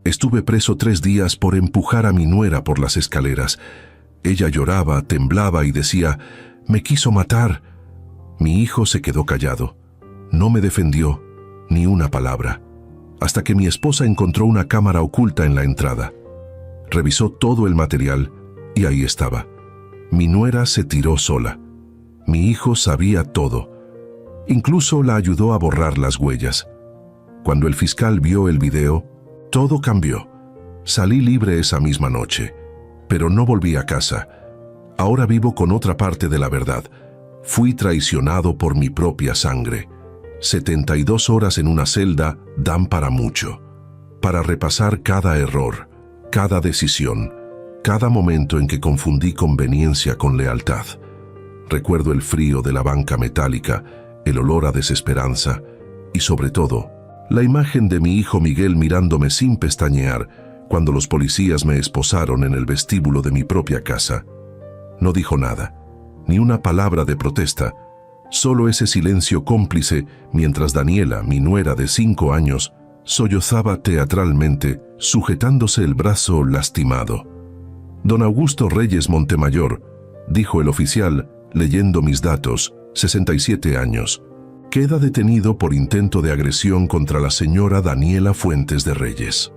Estuve preso 3 días por empujar a mi nuera por las escaleras. Ella lloraba, temblaba y decía, «Me quiso matar». Mi hijo se quedó callado. No me defendió, ni una palabra, hasta que mi esposa encontró una cámara oculta en la entrada. Revisó todo el material y ahí estaba. Mi nuera se tiró sola. Mi hijo sabía todo. Incluso la ayudó a borrar las huellas. Cuando el fiscal vio el video, todo cambió. Salí libre esa misma noche, pero no volví a casa. Ahora vivo con otra parte de la verdad. Fui traicionado por mi propia sangre. 72 horas en una celda dan para mucho, para repasar cada error, cada decisión, cada momento en que confundí conveniencia con lealtad. Recuerdo el frío de la banca metálica, el olor a desesperanza y, sobre todo, la imagen de mi hijo Miguel mirándome sin pestañear cuando los policías me esposaron en el vestíbulo de mi propia casa. No dijo nada, ni una palabra de protesta, solo ese silencio cómplice mientras Daniela, mi nuera de 5 años, sollozaba teatralmente, sujetándose el brazo lastimado. «Don Augusto Reyes Montemayor», dijo el oficial, leyendo mis datos, 67 años, «queda detenido por intento de agresión contra la señora Daniela Fuentes de Reyes».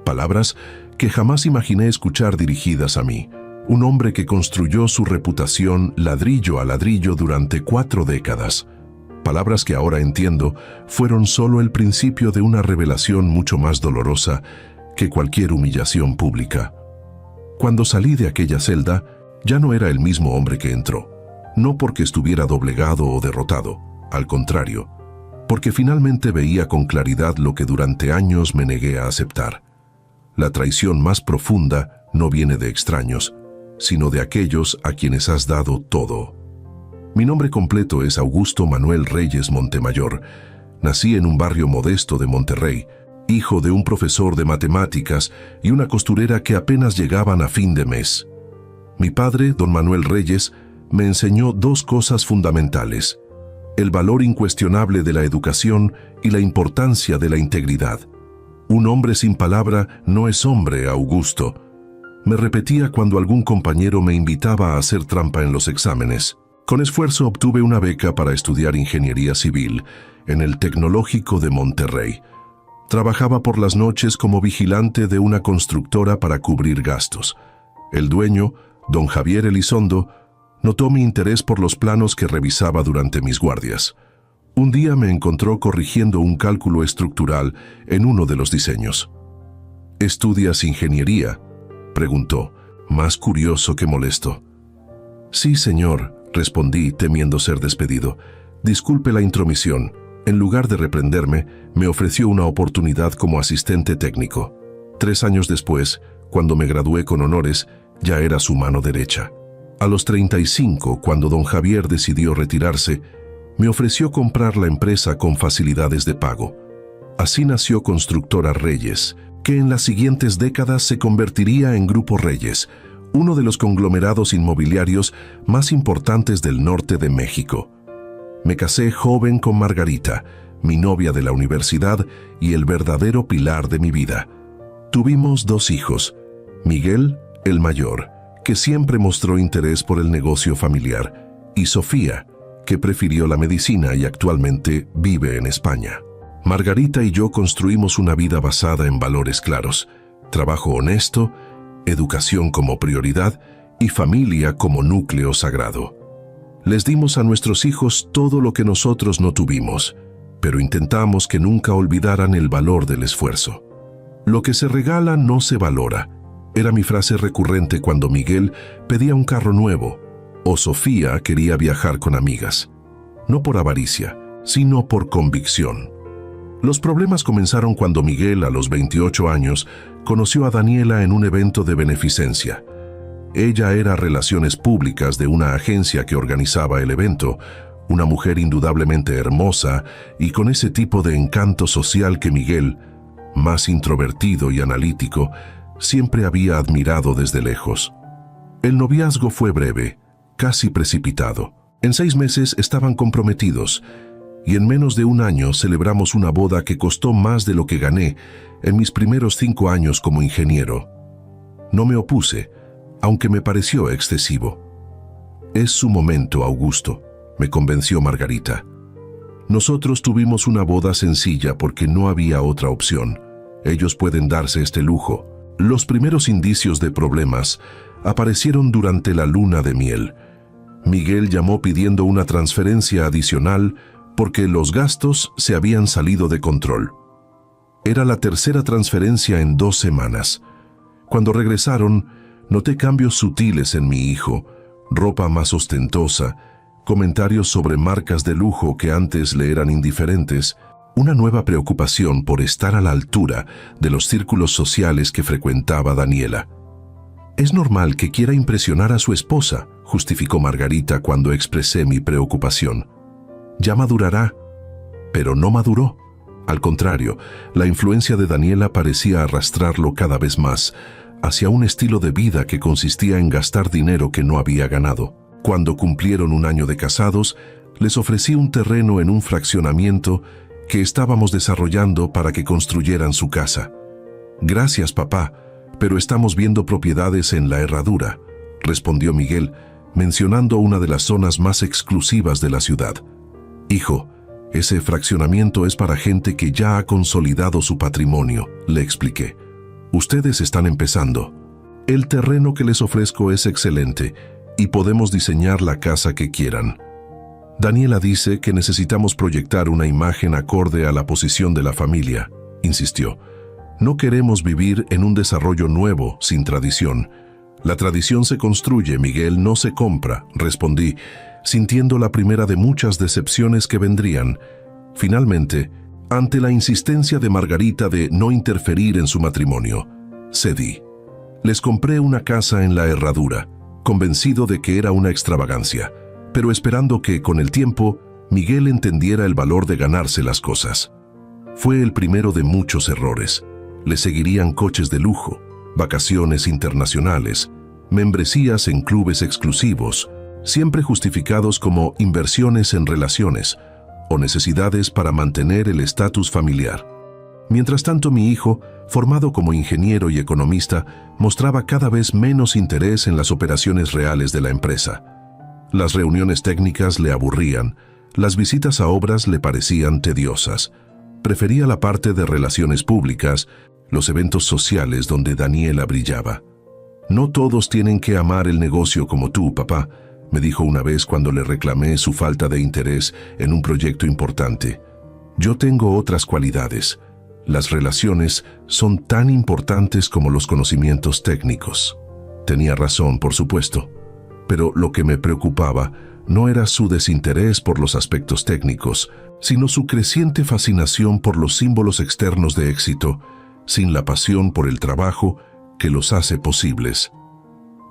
Palabras que jamás imaginé escuchar dirigidas a mí, un hombre que construyó su reputación ladrillo a ladrillo durante 4 décadas. Palabras que ahora entiendo fueron solo el principio de una revelación mucho más dolorosa que cualquier humillación pública. Cuando salí de aquella celda, ya no era el mismo hombre que entró. No porque estuviera doblegado o derrotado, al contrario, porque finalmente veía con claridad lo que durante años me negué a aceptar. La traición más profunda no viene de extraños, sino de aquellos a quienes has dado todo. Mi nombre completo es Augusto Manuel Reyes Montemayor. Nací en un barrio modesto de Monterrey, hijo de un profesor de matemáticas y una costurera que apenas llegaban a fin de mes. Mi padre, don Manuel Reyes, me enseñó 2 cosas fundamentales: el valor incuestionable de la educación y la importancia de la integridad. Un hombre sin palabra no es hombre, Augusto. Me repetía cuando algún compañero me invitaba a hacer trampa en los exámenes. Con esfuerzo obtuve una beca para estudiar ingeniería civil en el Tecnológico de Monterrey. Trabajaba por las noches como vigilante de una constructora para cubrir gastos. El dueño, don Javier Elizondo, notó mi interés por los planos que revisaba durante mis guardias. Un día me encontró corrigiendo un cálculo estructural en uno de los diseños. «¿Estudias ingeniería?», preguntó, más curioso que molesto. «Sí, señor», respondí, temiendo ser despedido. «Disculpe la intromisión». En lugar de reprenderme, me ofreció una oportunidad como asistente técnico. 3 años después, cuando me gradué con honores, ya era su mano derecha. A los 35, cuando don Javier decidió retirarse, me ofreció comprar la empresa con facilidades de pago. Así nació Constructora Reyes, que en las siguientes décadas se convertiría en Grupo Reyes, uno de los conglomerados inmobiliarios más importantes del norte de México. Me casé joven con Margarita, mi novia de la universidad y el verdadero pilar de mi vida. Tuvimos 2 hijos, Miguel, el mayor, que siempre mostró interés por el negocio familiar, y Sofía, que prefirió la medicina y actualmente vive en España. Margarita y yo construimos una vida basada en valores claros: trabajo honesto, educación como prioridad y familia como núcleo sagrado. Les dimos a nuestros hijos todo lo que nosotros no tuvimos, pero intentamos que nunca olvidaran el valor del esfuerzo. Lo que se regala no se valora, era mi frase recurrente cuando Miguel pedía un carro nuevo o Sofía quería viajar con amigas. No por avaricia, sino por convicción. Los problemas comenzaron cuando Miguel, a los 28 años, conoció a Daniela en un evento de beneficencia. Ella era relaciones públicas de una agencia que organizaba el evento, una mujer indudablemente hermosa y con ese tipo de encanto social que Miguel, más introvertido y analítico, siempre había admirado desde lejos. El noviazgo fue breve, casi precipitado. En 6 meses estaban comprometidos, y en menos de un año celebramos una boda que costó más de lo que gané en mis primeros 5 años como ingeniero. No me opuse, aunque me pareció excesivo. Es su momento, Augusto, me convenció Margarita. Nosotros tuvimos una boda sencilla porque no había otra opción. Ellos pueden darse este lujo. Los primeros indicios de problemas aparecieron durante la luna de miel. Miguel llamó pidiendo una transferencia adicional porque los gastos se habían salido de control. Era la tercera transferencia en 2 semanas. Cuando regresaron, noté cambios sutiles en mi hijo, ropa más ostentosa, comentarios sobre marcas de lujo que antes le eran indiferentes, una nueva preocupación por estar a la altura de los círculos sociales que frecuentaba Daniela. Es normal que quiera impresionar a su esposa, justificó Margarita cuando expresé mi preocupación. Ya madurará, pero no maduró. Al contrario, la influencia de Daniela parecía arrastrarlo cada vez más hacia un estilo de vida que consistía en gastar dinero que no había ganado. Cuando cumplieron 1 año de casados, les ofrecí un terreno en un fraccionamiento que estábamos desarrollando para que construyeran su casa. Gracias, papá, pero estamos viendo propiedades en La Herradura, respondió Miguel, mencionando una de las zonas más exclusivas de la ciudad. Hijo, ese fraccionamiento es para gente que ya ha consolidado su patrimonio, le expliqué. Ustedes están empezando. El terreno que les ofrezco es excelente y podemos diseñar la casa que quieran. Daniela dice que necesitamos proyectar una imagen acorde a la posición de la familia, insistió. No queremos vivir en un desarrollo nuevo, sin tradición. La tradición se construye, Miguel, no se compra, respondí, sintiendo la primera de muchas decepciones que vendrían. Finalmente, ante la insistencia de Margarita de no interferir en su matrimonio, cedí. Les compré una casa en La Herradura, convencido de que era una extravagancia, pero esperando que, con el tiempo, Miguel entendiera el valor de ganarse las cosas. Fue el primero de muchos errores. Le seguirían coches de lujo, vacaciones internacionales, membresías en clubes exclusivos, siempre justificados como inversiones en relaciones o necesidades para mantener el estatus familiar. Mientras tanto, mi hijo, formado como ingeniero y economista, mostraba cada vez menos interés en las operaciones reales de la empresa. Las reuniones técnicas le aburrían, las visitas a obras le parecían tediosas. Prefería la parte de relaciones públicas, los eventos sociales donde Daniela brillaba. No todos tienen que amar el negocio como tú, papá, me dijo una vez cuando le reclamé su falta de interés en un proyecto importante. Yo tengo otras cualidades. Las relaciones son tan importantes como los conocimientos técnicos. Tenía razón, por supuesto, pero lo que me preocupaba no era su desinterés por los aspectos técnicos, sino su creciente fascinación por los símbolos externos de éxito, sin la pasión por el trabajo que los hace posibles.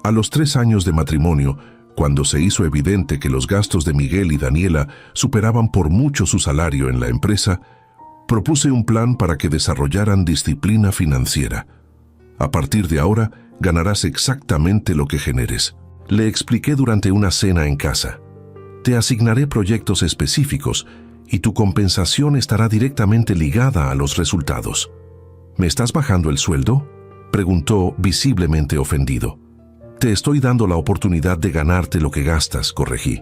A los 3 años de matrimonio, cuando se hizo evidente que los gastos de Miguel y Daniela superaban por mucho su salario en la empresa, propuse un plan para que desarrollaran disciplina financiera. A partir de ahora, ganarás exactamente lo que generes. Le expliqué durante una cena en casa. Te asignaré proyectos específicos y tu compensación estará directamente ligada a los resultados. ¿Me estás bajando el sueldo?, preguntó visiblemente ofendido. Te estoy dando la oportunidad de ganarte lo que gastas, corregí,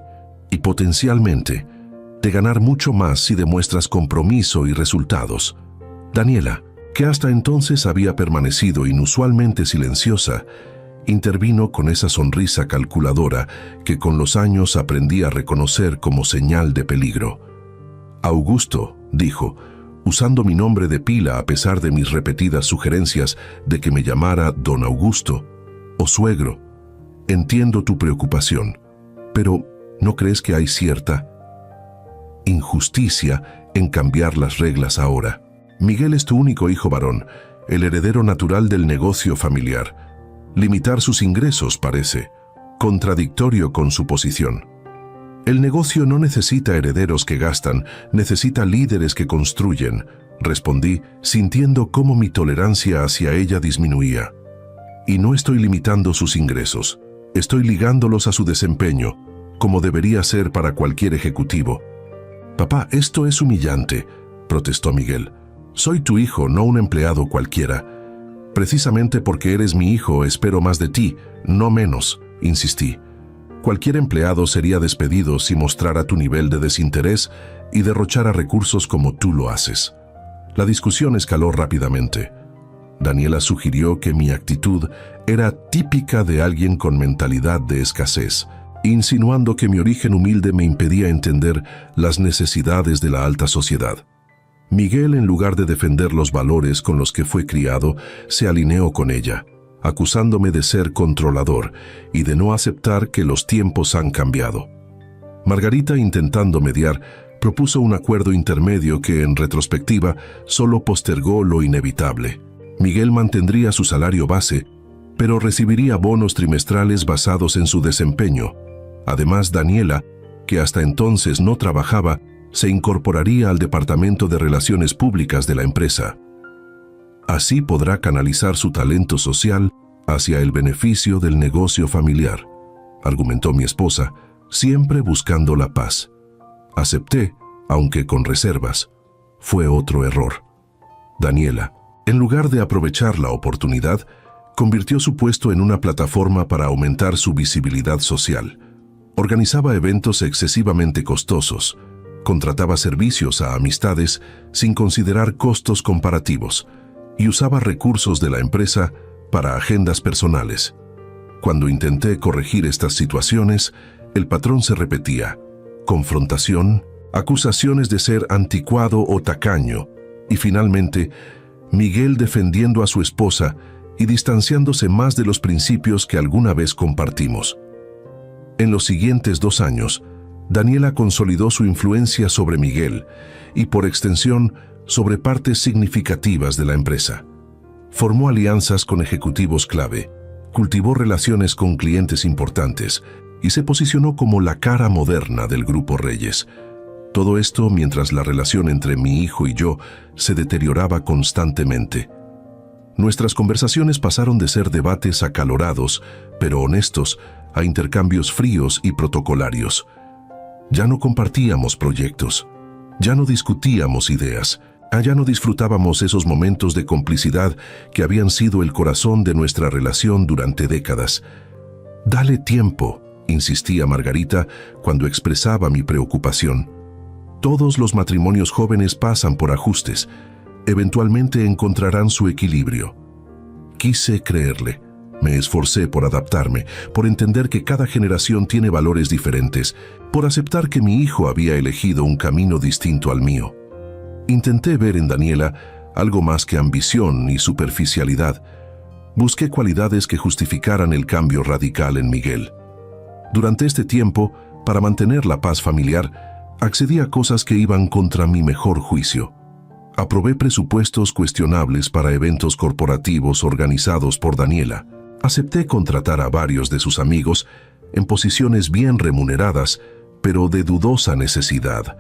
y potencialmente de ganar mucho más si demuestras compromiso y resultados. Daniela, que hasta entonces había permanecido inusualmente silenciosa, intervino con esa sonrisa calculadora que con los años aprendí a reconocer como señal de peligro. Augusto, dijo, usando mi nombre de pila a pesar de mis repetidas sugerencias de que me llamara don Augusto o suegro. Entiendo tu preocupación, pero ¿no crees que hay cierta injusticia en cambiar las reglas ahora? Miguel es tu único hijo varón, el heredero natural del negocio familiar. Limitar sus ingresos parece contradictorio con su posición. El negocio no necesita herederos que gastan, necesita líderes que construyen, respondí, sintiendo cómo mi tolerancia hacia ella disminuía. Y no estoy limitando sus ingresos, estoy ligándolos a su desempeño, como debería ser para cualquier ejecutivo. «Papá, esto es humillante», protestó Miguel. «Soy tu hijo, no un empleado cualquiera. Precisamente porque eres mi hijo, espero más de ti, no menos», insistí. «Cualquier empleado sería despedido si mostrara tu nivel de desinterés y derrochara recursos como tú lo haces». La discusión escaló rápidamente. Daniela sugirió que mi actitud era típica de alguien con mentalidad de escasez, insinuando que mi origen humilde me impedía entender las necesidades de la alta sociedad. Miguel, en lugar de defender los valores con los que fue criado, se alineó con ella, acusándome de ser controlador y de no aceptar que los tiempos han cambiado. Margarita, intentando mediar, propuso un acuerdo intermedio que, en retrospectiva, solo postergó lo inevitable. Miguel mantendría su salario base, pero recibiría bonos trimestrales basados en su desempeño. Además, Daniela, que hasta entonces no trabajaba, se incorporaría al Departamento de Relaciones Públicas de la empresa. Así podrá canalizar su talento social hacia el beneficio del negocio familiar, argumentó mi esposa, siempre buscando la paz. Acepté, aunque con reservas. Fue otro error. Daniela, en lugar de aprovechar la oportunidad, convirtió su puesto en una plataforma para aumentar su visibilidad social. Organizaba eventos excesivamente costosos, contrataba servicios a amistades sin considerar costos comparativos y usaba recursos de la empresa para agendas personales. Cuando intenté corregir estas situaciones, el patrón se repetía: confrontación, acusaciones de ser anticuado o tacaño, y finalmente, Miguel defendiendo a su esposa y distanciándose más de los principios que alguna vez compartimos. En los siguientes 2 años, Daniela consolidó su influencia sobre Miguel y, por extensión, sobre partes significativas de la empresa. Formó alianzas con ejecutivos clave, cultivó relaciones con clientes importantes y se posicionó como la cara moderna del Grupo Reyes. Todo esto mientras la relación entre mi hijo y yo se deterioraba constantemente. Nuestras conversaciones pasaron de ser debates acalorados, pero honestos, a intercambios fríos y protocolarios. Ya no compartíamos proyectos, ya no discutíamos ideas, ya no disfrutábamos esos momentos de complicidad que habían sido el corazón de nuestra relación durante décadas. «Dale tiempo», insistía Margarita cuando expresaba mi preocupación. «Todos los matrimonios jóvenes pasan por ajustes. Eventualmente encontrarán su equilibrio». Quise creerle. Me esforcé por adaptarme, por entender que cada generación tiene valores diferentes, por aceptar que mi hijo había elegido un camino distinto al mío. Intenté ver en Daniela algo más que ambición y superficialidad. Busqué cualidades que justificaran el cambio radical en Miguel. Durante este tiempo, para mantener la paz familiar, accedí a cosas que iban contra mi mejor juicio. Aprobé presupuestos cuestionables para eventos corporativos organizados por Daniela. Acepté contratar a varios de sus amigos en posiciones bien remuneradas, pero de dudosa necesidad.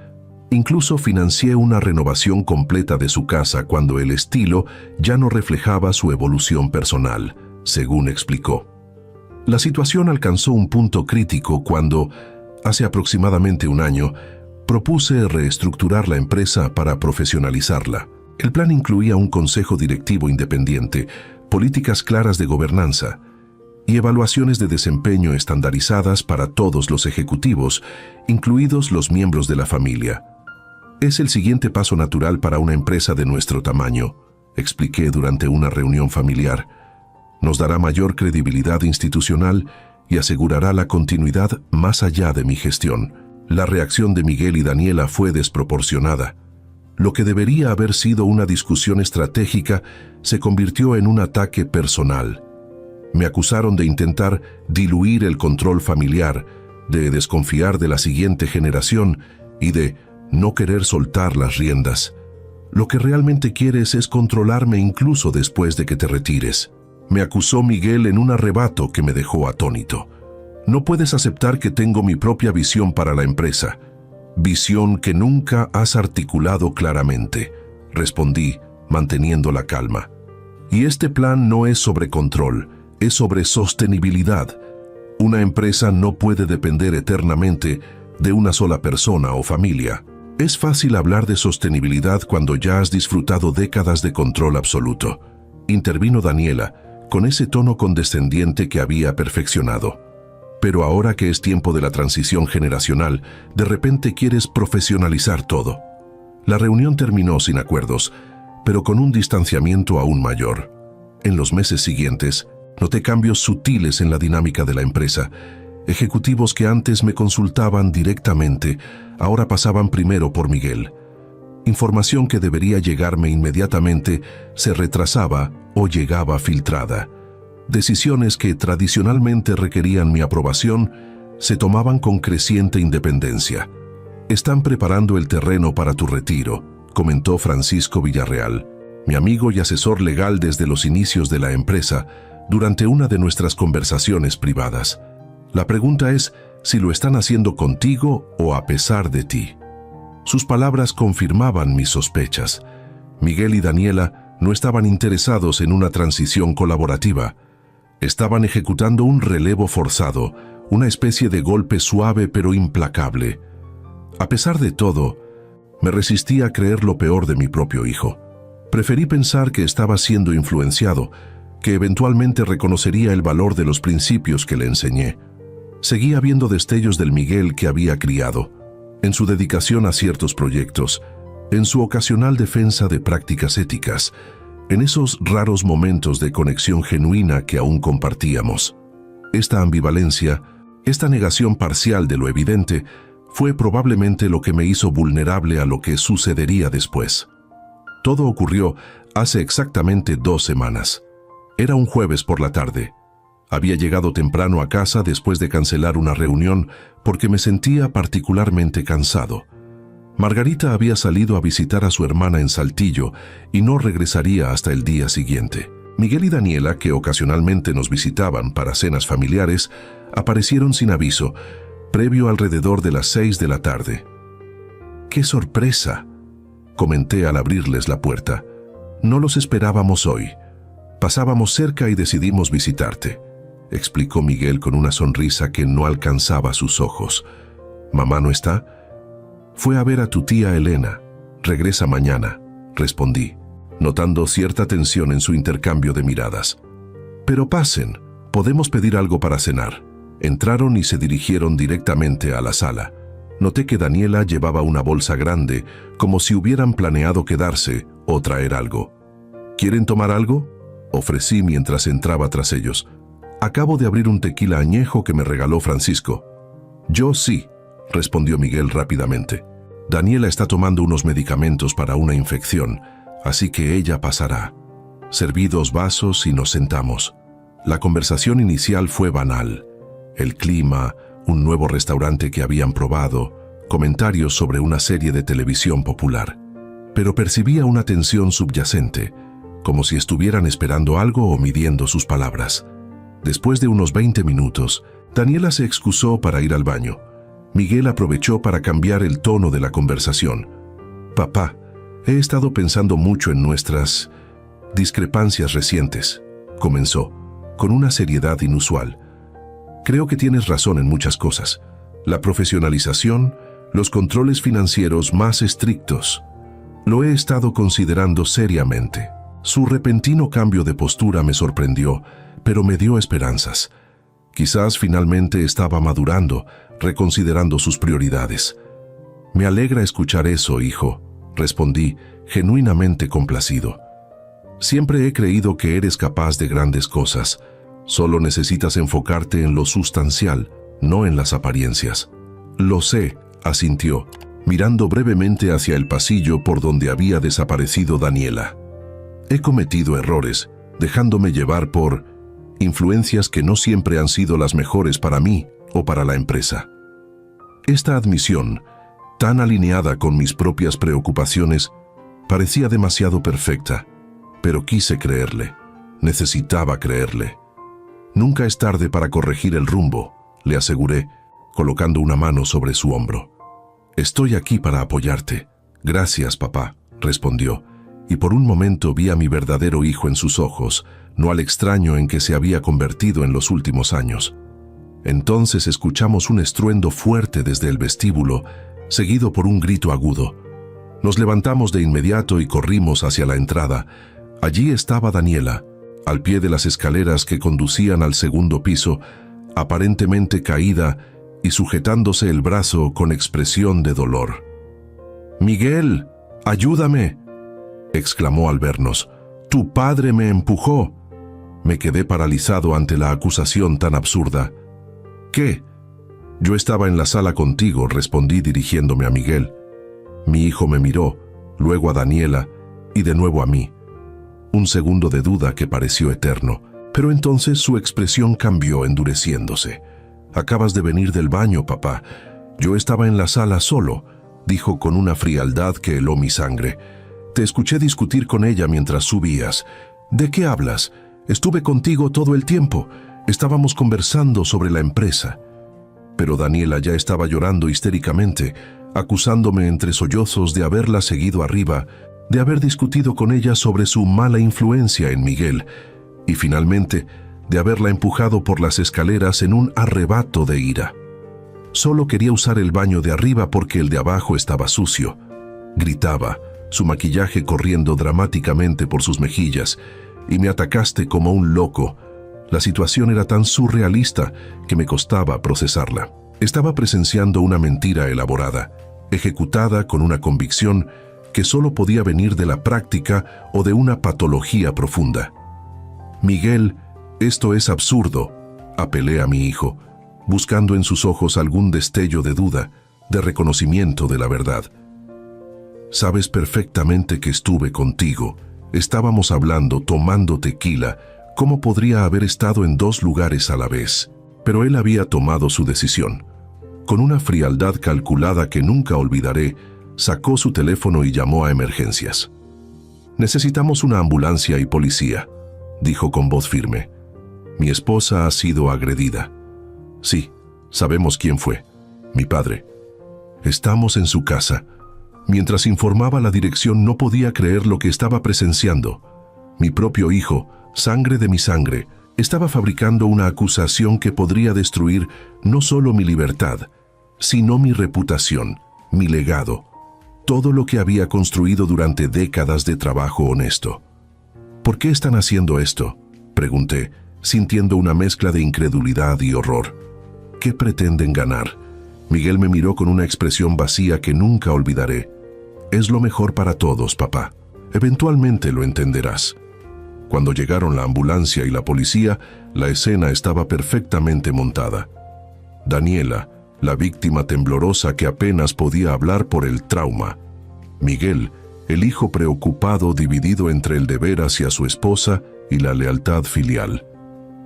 Incluso financié una renovación completa de su casa cuando el estilo ya no reflejaba su evolución personal, según explicó. La situación alcanzó un punto crítico cuando, hace aproximadamente 1 año, propuse reestructurar la empresa para profesionalizarla. El plan incluía un consejo directivo independiente, políticas claras de gobernanza y evaluaciones de desempeño estandarizadas para todos los ejecutivos, incluidos los miembros de la familia. «Es el siguiente paso natural para una empresa de nuestro tamaño», expliqué durante una reunión familiar. «Nos dará mayor credibilidad institucional y asegurará la continuidad más allá de mi gestión». La reacción de Miguel y Daniela fue desproporcionada. Lo que debería haber sido una discusión estratégica se convirtió en un ataque personal. Me acusaron de intentar diluir el control familiar, de desconfiar de la siguiente generación y de no querer soltar las riendas. Lo que realmente quieres es controlarme incluso después de que te retires. Me acusó Miguel en un arrebato que me dejó atónito. No puedes aceptar que tengo mi propia visión para la empresa. Visión que nunca has articulado claramente, respondí, manteniendo la calma. Y este plan no es sobre control, es sobre sostenibilidad. Una empresa no puede depender eternamente de una sola persona o familia. Es fácil hablar de sostenibilidad cuando ya has disfrutado décadas de control absoluto. Intervino Daniela, con ese tono condescendiente que había perfeccionado. Pero ahora que es tiempo de la transición generacional, de repente quieres profesionalizar todo. La reunión terminó sin acuerdos, pero con un distanciamiento aún mayor. En los meses siguientes, noté cambios sutiles en la dinámica de la empresa. Ejecutivos que antes me consultaban directamente, ahora pasaban primero por Miguel. Información que debería llegarme inmediatamente se retrasaba o llegaba filtrada. Decisiones que tradicionalmente requerían mi aprobación se tomaban con creciente independencia. «Están preparando el terreno para tu retiro», comentó Francisco Villarreal, mi amigo y asesor legal desde los inicios de la empresa, durante una de nuestras conversaciones privadas. La pregunta es si lo están haciendo contigo o a pesar de ti. Sus palabras confirmaban mis sospechas. Miguel y Daniela no estaban interesados en una transición colaborativa. Estaban ejecutando un relevo forzado, una especie de golpe suave pero implacable. A pesar de todo, me resistí a creer lo peor de mi propio hijo. Preferí pensar que estaba siendo influenciado, que eventualmente reconocería el valor de los principios que le enseñé. Seguía viendo destellos del Miguel que había criado, en su dedicación a ciertos proyectos, en su ocasional defensa de prácticas éticas, en esos raros momentos de conexión genuina que aún compartíamos. Esta ambivalencia, esta negación parcial de lo evidente, fue probablemente lo que me hizo vulnerable a lo que sucedería después. Todo ocurrió hace exactamente 2 semanas. Era un jueves por la tarde. Había llegado temprano a casa después de cancelar una reunión porque me sentía particularmente cansado. Margarita había salido a visitar a su hermana en Saltillo y no regresaría hasta el día siguiente. Miguel y Daniela, que ocasionalmente nos visitaban para cenas familiares, aparecieron sin aviso, previo alrededor de las 6 de la tarde. ¡Qué sorpresa!, comenté al abrirles la puerta. No los esperábamos hoy. Pasábamos cerca y decidimos visitarte, explicó Miguel con una sonrisa que no alcanzaba sus ojos. ¿Mamá no está? Fue a ver a tu tía Elena. Regresa mañana, respondí, notando cierta tensión en su intercambio de miradas. Pero pasen, podemos pedir algo para cenar. Entraron y se dirigieron directamente a la sala. Noté que Daniela llevaba una bolsa grande, como si hubieran planeado quedarse o traer algo. ¿Quieren tomar algo?, ofrecí mientras entraba tras ellos. Acabo de abrir un tequila añejo que me regaló Francisco. Yo sí, respondió Miguel rápidamente. Daniela está tomando unos medicamentos para una infección, así que ella pasará. Serví 2 vasos y nos sentamos. La conversación inicial fue banal. El clima, un nuevo restaurante que habían probado, comentarios sobre una serie de televisión popular. Pero percibía una tensión subyacente, como si estuvieran esperando algo o midiendo sus palabras. Después de unos 20 minutos, Daniela se excusó para ir al baño. Miguel aprovechó para cambiar el tono de la conversación. «Papá, he estado pensando mucho en nuestras discrepancias recientes», comenzó, con una seriedad inusual. «Creo que tienes razón en muchas cosas. La profesionalización, los controles financieros más estrictos. Lo he estado considerando seriamente». Su repentino cambio de postura me sorprendió, pero me dio esperanzas. Quizás finalmente estaba madurando, reconsiderando sus prioridades. «Me alegra escuchar eso, hijo», respondí, genuinamente complacido. «Siempre he creído que eres capaz de grandes cosas. Solo necesitas enfocarte en lo sustancial, no en las apariencias». «Lo sé», asintió, mirando brevemente hacia el pasillo por donde había desaparecido Daniela. «He cometido errores, dejándome llevar por influencias que no siempre han sido las mejores para mí o para la empresa». Esta admisión, tan alineada con mis propias preocupaciones, parecía demasiado perfecta, pero quise creerle. Necesitaba creerle. «Nunca es tarde para corregir el rumbo», le aseguré, colocando una mano sobre su hombro. «Estoy aquí para apoyarte». «Gracias, papá», respondió, y por un momento vi a mi verdadero hijo en sus ojos, no al extraño en que se había convertido en los últimos años. Entonces escuchamos un estruendo fuerte desde el vestíbulo seguido por un grito agudo. Nos levantamos de inmediato y corrimos hacia la entrada. Allí estaba Daniela, al pie de las escaleras que conducían al segundo piso, aparentemente caída y sujetándose el brazo con expresión de dolor. «¡Miguel, ayúdame!», exclamó al vernos. «¡Tu padre me empujó!». Me quedé paralizado ante la acusación tan absurda. «¿Qué?». «Yo estaba en la sala contigo», respondí dirigiéndome a Miguel. Mi hijo me miró, luego a Daniela y de nuevo a mí. Un segundo de duda que pareció eterno, pero entonces su expresión cambió endureciéndose. «Acabas de venir del baño, papá. Yo estaba en la sala solo», dijo con una frialdad que heló mi sangre. «Te escuché discutir con ella mientras subías. ¿De qué hablas? Estuve contigo todo el tiempo. Estábamos conversando sobre la empresa». Pero Daniela ya estaba llorando histéricamente, acusándome entre sollozos de haberla seguido arriba, de haber discutido con ella sobre su mala influencia en Miguel y finalmente de haberla empujado por las escaleras en un arrebato de ira. Solo quería usar el baño de arriba porque el de abajo estaba sucio. Gritaba, su maquillaje corriendo dramáticamente por sus mejillas, y me atacaste como un loco. La situación era tan surrealista que me costaba procesarla. Estaba presenciando una mentira elaborada, ejecutada con una convicción que solo podía venir de la práctica o de una patología profunda. «Miguel, esto es absurdo», apelé a mi hijo, buscando en sus ojos algún destello de duda, de reconocimiento de la verdad. «Sabes perfectamente que estuve contigo. Estábamos hablando, tomando tequila. ¿Cómo podría haber estado en dos lugares a la vez?». Pero él había tomado su decisión. Con una frialdad calculada que nunca olvidaré, sacó su teléfono y llamó a emergencias. «Necesitamos una ambulancia y policía», dijo con voz firme. «Mi esposa ha sido agredida». «Sí, sabemos quién fue. Mi padre». «Estamos en su casa». Mientras informaba la dirección no podía creer lo que estaba presenciando. Mi propio hijo, sangre de mi sangre, estaba fabricando una acusación que podría destruir no solo mi libertad, sino mi reputación, mi legado, todo lo que había construido durante décadas de trabajo honesto. «¿Por qué están haciendo esto?», pregunté, sintiendo una mezcla de incredulidad y horror. «¿Qué pretenden ganar?». Miguel me miró con una expresión vacía que nunca olvidaré. «Es lo mejor para todos, papá. Eventualmente lo entenderás». Cuando llegaron la ambulancia y la policía, la escena estaba perfectamente montada. Daniela, la víctima temblorosa que apenas podía hablar por el trauma. Miguel, el hijo preocupado dividido entre el deber hacia su esposa y la lealtad filial.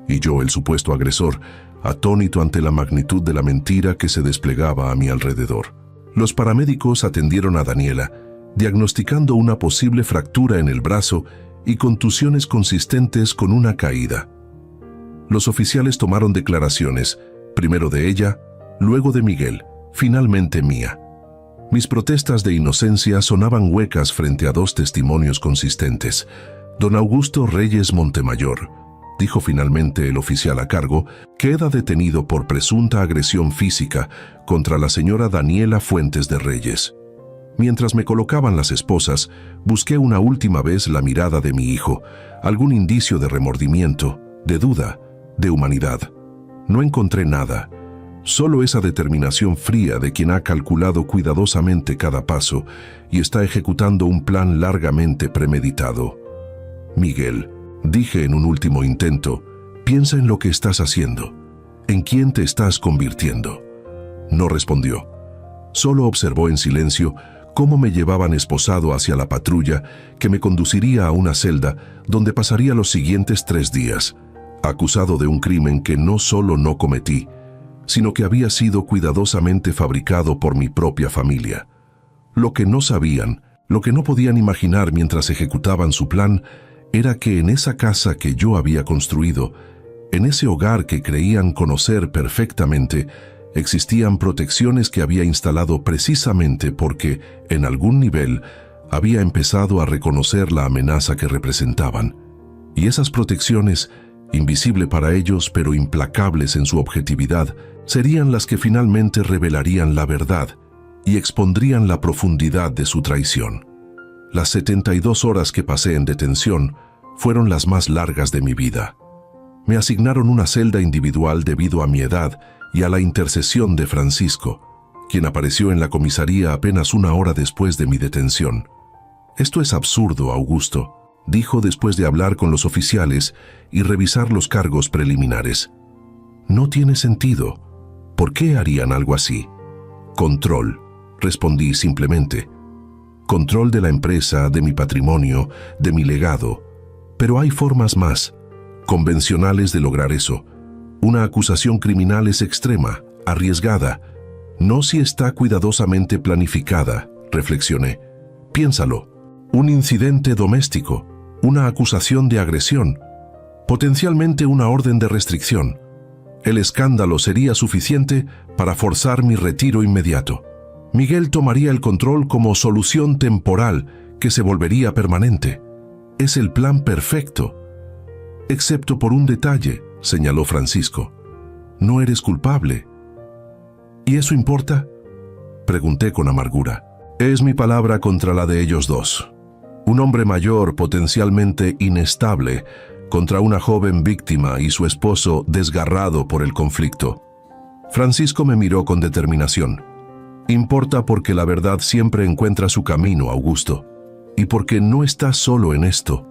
Y yo, el supuesto agresor, atónito ante la magnitud de la mentira que se desplegaba a mi alrededor. Los paramédicos atendieron a Daniela, diagnosticando una posible fractura en el brazo y contusiones consistentes con una caída. Los oficiales tomaron declaraciones, primero de ella, luego de Miguel, finalmente mía. Mis protestas de inocencia sonaban huecas frente a dos testimonios consistentes. «Don Augusto Reyes Montemayor», dijo finalmente el oficial a cargo, «queda detenido por presunta agresión física contra la señora Daniela Fuentes de Reyes». Mientras me colocaban las esposas, busqué una última vez la mirada de mi hijo, algún indicio de remordimiento, de duda, de humanidad. No encontré nada, solo esa determinación fría de quien ha calculado cuidadosamente cada paso y está ejecutando un plan largamente premeditado. «Miguel», dije en un último intento, «piensa en lo que estás haciendo, en quién te estás convirtiendo». No respondió, solo observó en silencio cómo me llevaban esposado hacia la patrulla que me conduciría a una celda donde pasaría los siguientes 3 días, acusado de un crimen que no solo no cometí, sino que había sido cuidadosamente fabricado por mi propia familia. Lo que no sabían, lo que no podían imaginar mientras ejecutaban su plan, era que en esa casa que yo había construido, en ese hogar que creían conocer perfectamente, existían protecciones que había instalado precisamente porque, en algún nivel, había empezado a reconocer la amenaza que representaban. Y esas protecciones, invisible para ellos pero implacables en su objetividad, serían las que finalmente revelarían la verdad, y expondrían la profundidad de su traición. Las 72 horas que pasé en detención fueron las más largas de mi vida. Me asignaron una celda individual debido a mi edad y a la intercesión de Francisco, quien apareció en la comisaría apenas una hora después de mi detención. «Esto es absurdo, Augusto», dijo después de hablar con los oficiales y revisar los cargos preliminares. «No tiene sentido. ¿Por qué harían algo así?» «Control», respondí simplemente. «Control de la empresa, de mi patrimonio, de mi legado. Pero hay formas más convencionales de lograr eso. Una acusación criminal es extrema, arriesgada. No si está cuidadosamente planificada», reflexioné. «Piénsalo. Un incidente doméstico, una acusación de agresión, potencialmente una orden de restricción. El escándalo sería suficiente para forzar mi retiro inmediato. Miguel tomaría el control como solución temporal que se volvería permanente. Es el plan perfecto. Excepto por un detalle», señaló Francisco. «No eres culpable». «¿Y eso importa?», pregunté con amargura. «Es mi palabra contra la de ellos dos. Un hombre mayor, potencialmente inestable, contra una joven víctima y su esposo desgarrado por el conflicto». Francisco me miró con determinación. «Importa porque la verdad siempre encuentra su camino, Augusto. Y porque no estás solo en esto».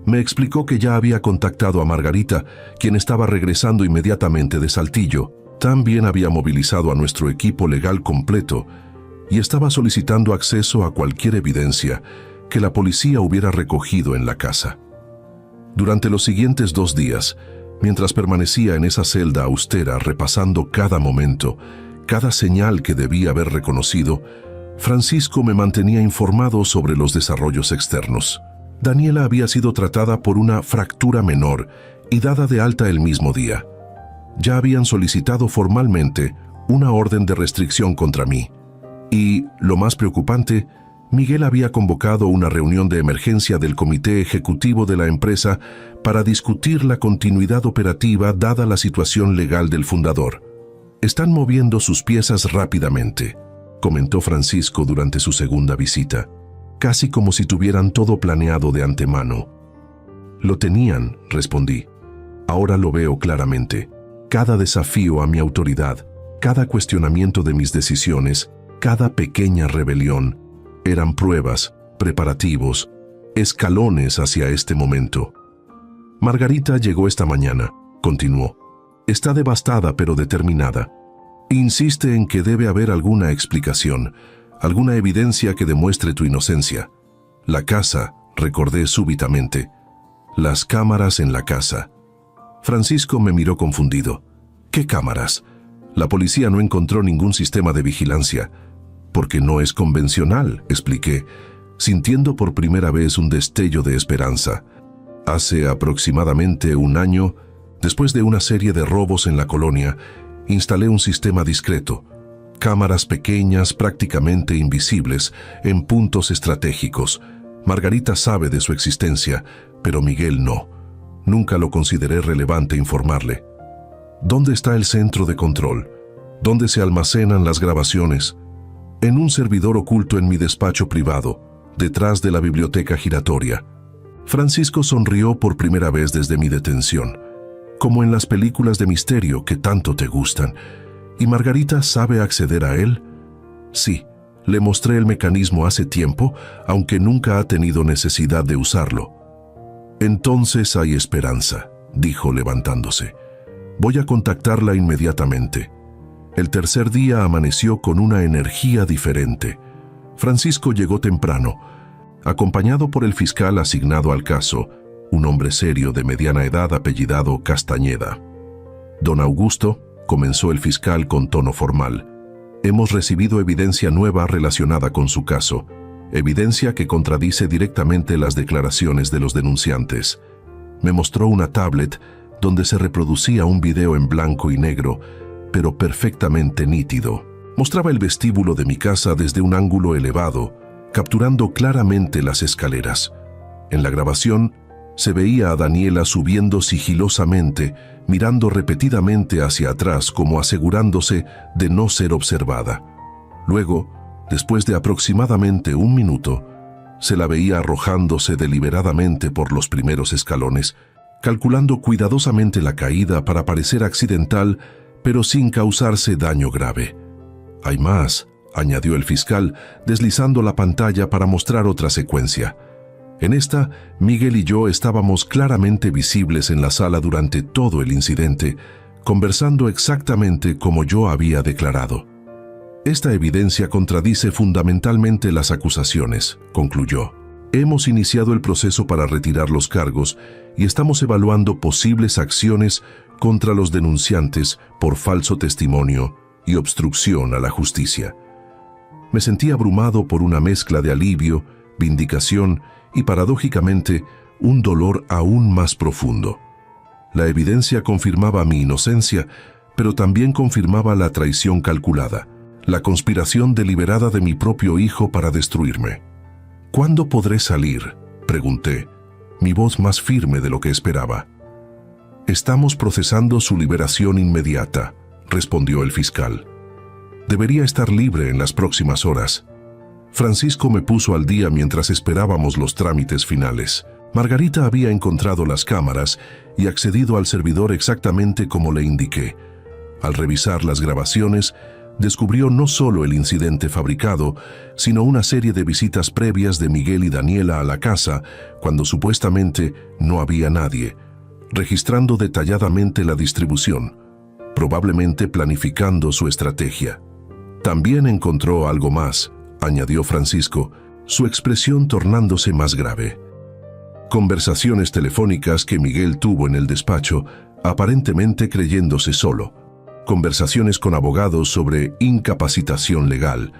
Me explicó que ya había contactado a Margarita, quien estaba regresando inmediatamente de Saltillo. También había movilizado a nuestro equipo legal completo y estaba solicitando acceso a cualquier evidencia que la policía hubiera recogido en la casa. Durante los siguientes 2 días, mientras permanecía en esa celda austera repasando cada momento, cada señal que debía haber reconocido, Francisco me mantenía informado sobre los desarrollos externos. Daniela había sido tratada por una fractura menor y dada de alta el mismo día. Ya habían solicitado formalmente una orden de restricción contra mí. Y, lo más preocupante, Miguel había convocado una reunión de emergencia del comité ejecutivo de la empresa para discutir la continuidad operativa dada la situación legal del fundador. «Están moviendo sus piezas rápidamente», comentó Francisco durante su segunda visita, «casi como si tuvieran todo planeado de antemano». «Lo tenían», respondí. «Ahora lo veo claramente. Cada desafío a mi autoridad, cada cuestionamiento de mis decisiones, cada pequeña rebelión, eran pruebas, preparativos, escalones hacia este momento». «Margarita llegó esta mañana», continuó. «Está devastada pero determinada. Insiste en que debe haber alguna explicación, alguna evidencia que demuestre tu inocencia. La casa», recordé súbitamente. «Las cámaras en la casa». Francisco me miró confundido. «¿Qué cámaras? La policía no encontró ningún sistema de vigilancia». «Porque no es convencional», expliqué, sintiendo por primera vez un destello de esperanza. «Hace aproximadamente 1 año, después de una serie de robos en la colonia, instalé un sistema discreto. Cámaras pequeñas, prácticamente invisibles, en puntos estratégicos. Margarita sabe de su existencia, pero Miguel no. Nunca lo consideré relevante informarle. ¿Dónde está el centro de control? ¿Dónde se almacenan las grabaciones?» «En un servidor oculto en mi despacho privado, detrás de la biblioteca giratoria». Francisco sonrió por primera vez desde mi detención, como en las películas de misterio que tanto te gustan. «¿Y Margarita sabe acceder a él?» «Sí, le mostré el mecanismo hace tiempo, aunque nunca ha tenido necesidad de usarlo». «Entonces hay esperanza», dijo levantándose. «Voy a contactarla inmediatamente». El tercer día amaneció con una energía diferente. Francisco llegó temprano, acompañado por el fiscal asignado al caso, un hombre serio de mediana edad apellidado Castañeda. «Don Augusto», comenzó el fiscal con tono formal, «hemos recibido evidencia nueva relacionada con su caso, evidencia que contradice directamente las declaraciones de los denunciantes». Me mostró una tablet donde se reproducía un video en blanco y negro, pero perfectamente nítido. Mostraba el vestíbulo de mi casa desde un ángulo elevado, capturando claramente las escaleras. En la grabación se veía a Daniela subiendo sigilosamente, mirando repetidamente hacia atrás como asegurándose de no ser observada. Luego, Después de aproximadamente 1 minuto, se la veía arrojándose deliberadamente por los primeros escalones, calculando cuidadosamente la caída para parecer accidental, pero sin causarse daño grave. «Hay más», añadió el fiscal, deslizando la pantalla para mostrar otra secuencia. En esta, Miguel y yo estábamos claramente visibles en la sala durante todo el incidente, conversando exactamente como yo había declarado. «Esta evidencia contradice fundamentalmente las acusaciones», concluyó. «Hemos iniciado el proceso para retirar los cargos y estamos evaluando posibles acciones contra los denunciantes por falso testimonio y obstrucción a la justicia». Me sentí abrumado por una mezcla de alivio, vindicación y, paradójicamente, un dolor aún más profundo. La evidencia confirmaba mi inocencia, pero también confirmaba la traición calculada, la conspiración deliberada de mi propio hijo para destruirme. «¿Cuándo podré salir?», pregunté, mi voz más firme de lo que esperaba. «Estamos procesando su liberación inmediata», respondió el fiscal. «Debería estar libre en las próximas horas». Francisco me puso al día mientras esperábamos los trámites finales. Margarita había encontrado las cámaras y accedido al servidor exactamente como le indiqué. Al revisar las grabaciones, descubrió no solo el incidente fabricado, sino una serie de visitas previas de Miguel y Daniela a la casa, cuando supuestamente no había nadie, registrando detalladamente la distribución, probablemente planificando su estrategia. «También encontró algo más», añadió Francisco, su expresión tornándose más grave. «Conversaciones telefónicas que Miguel tuvo en el despacho, aparentemente creyéndose solo. Conversaciones con abogados sobre incapacitación legal,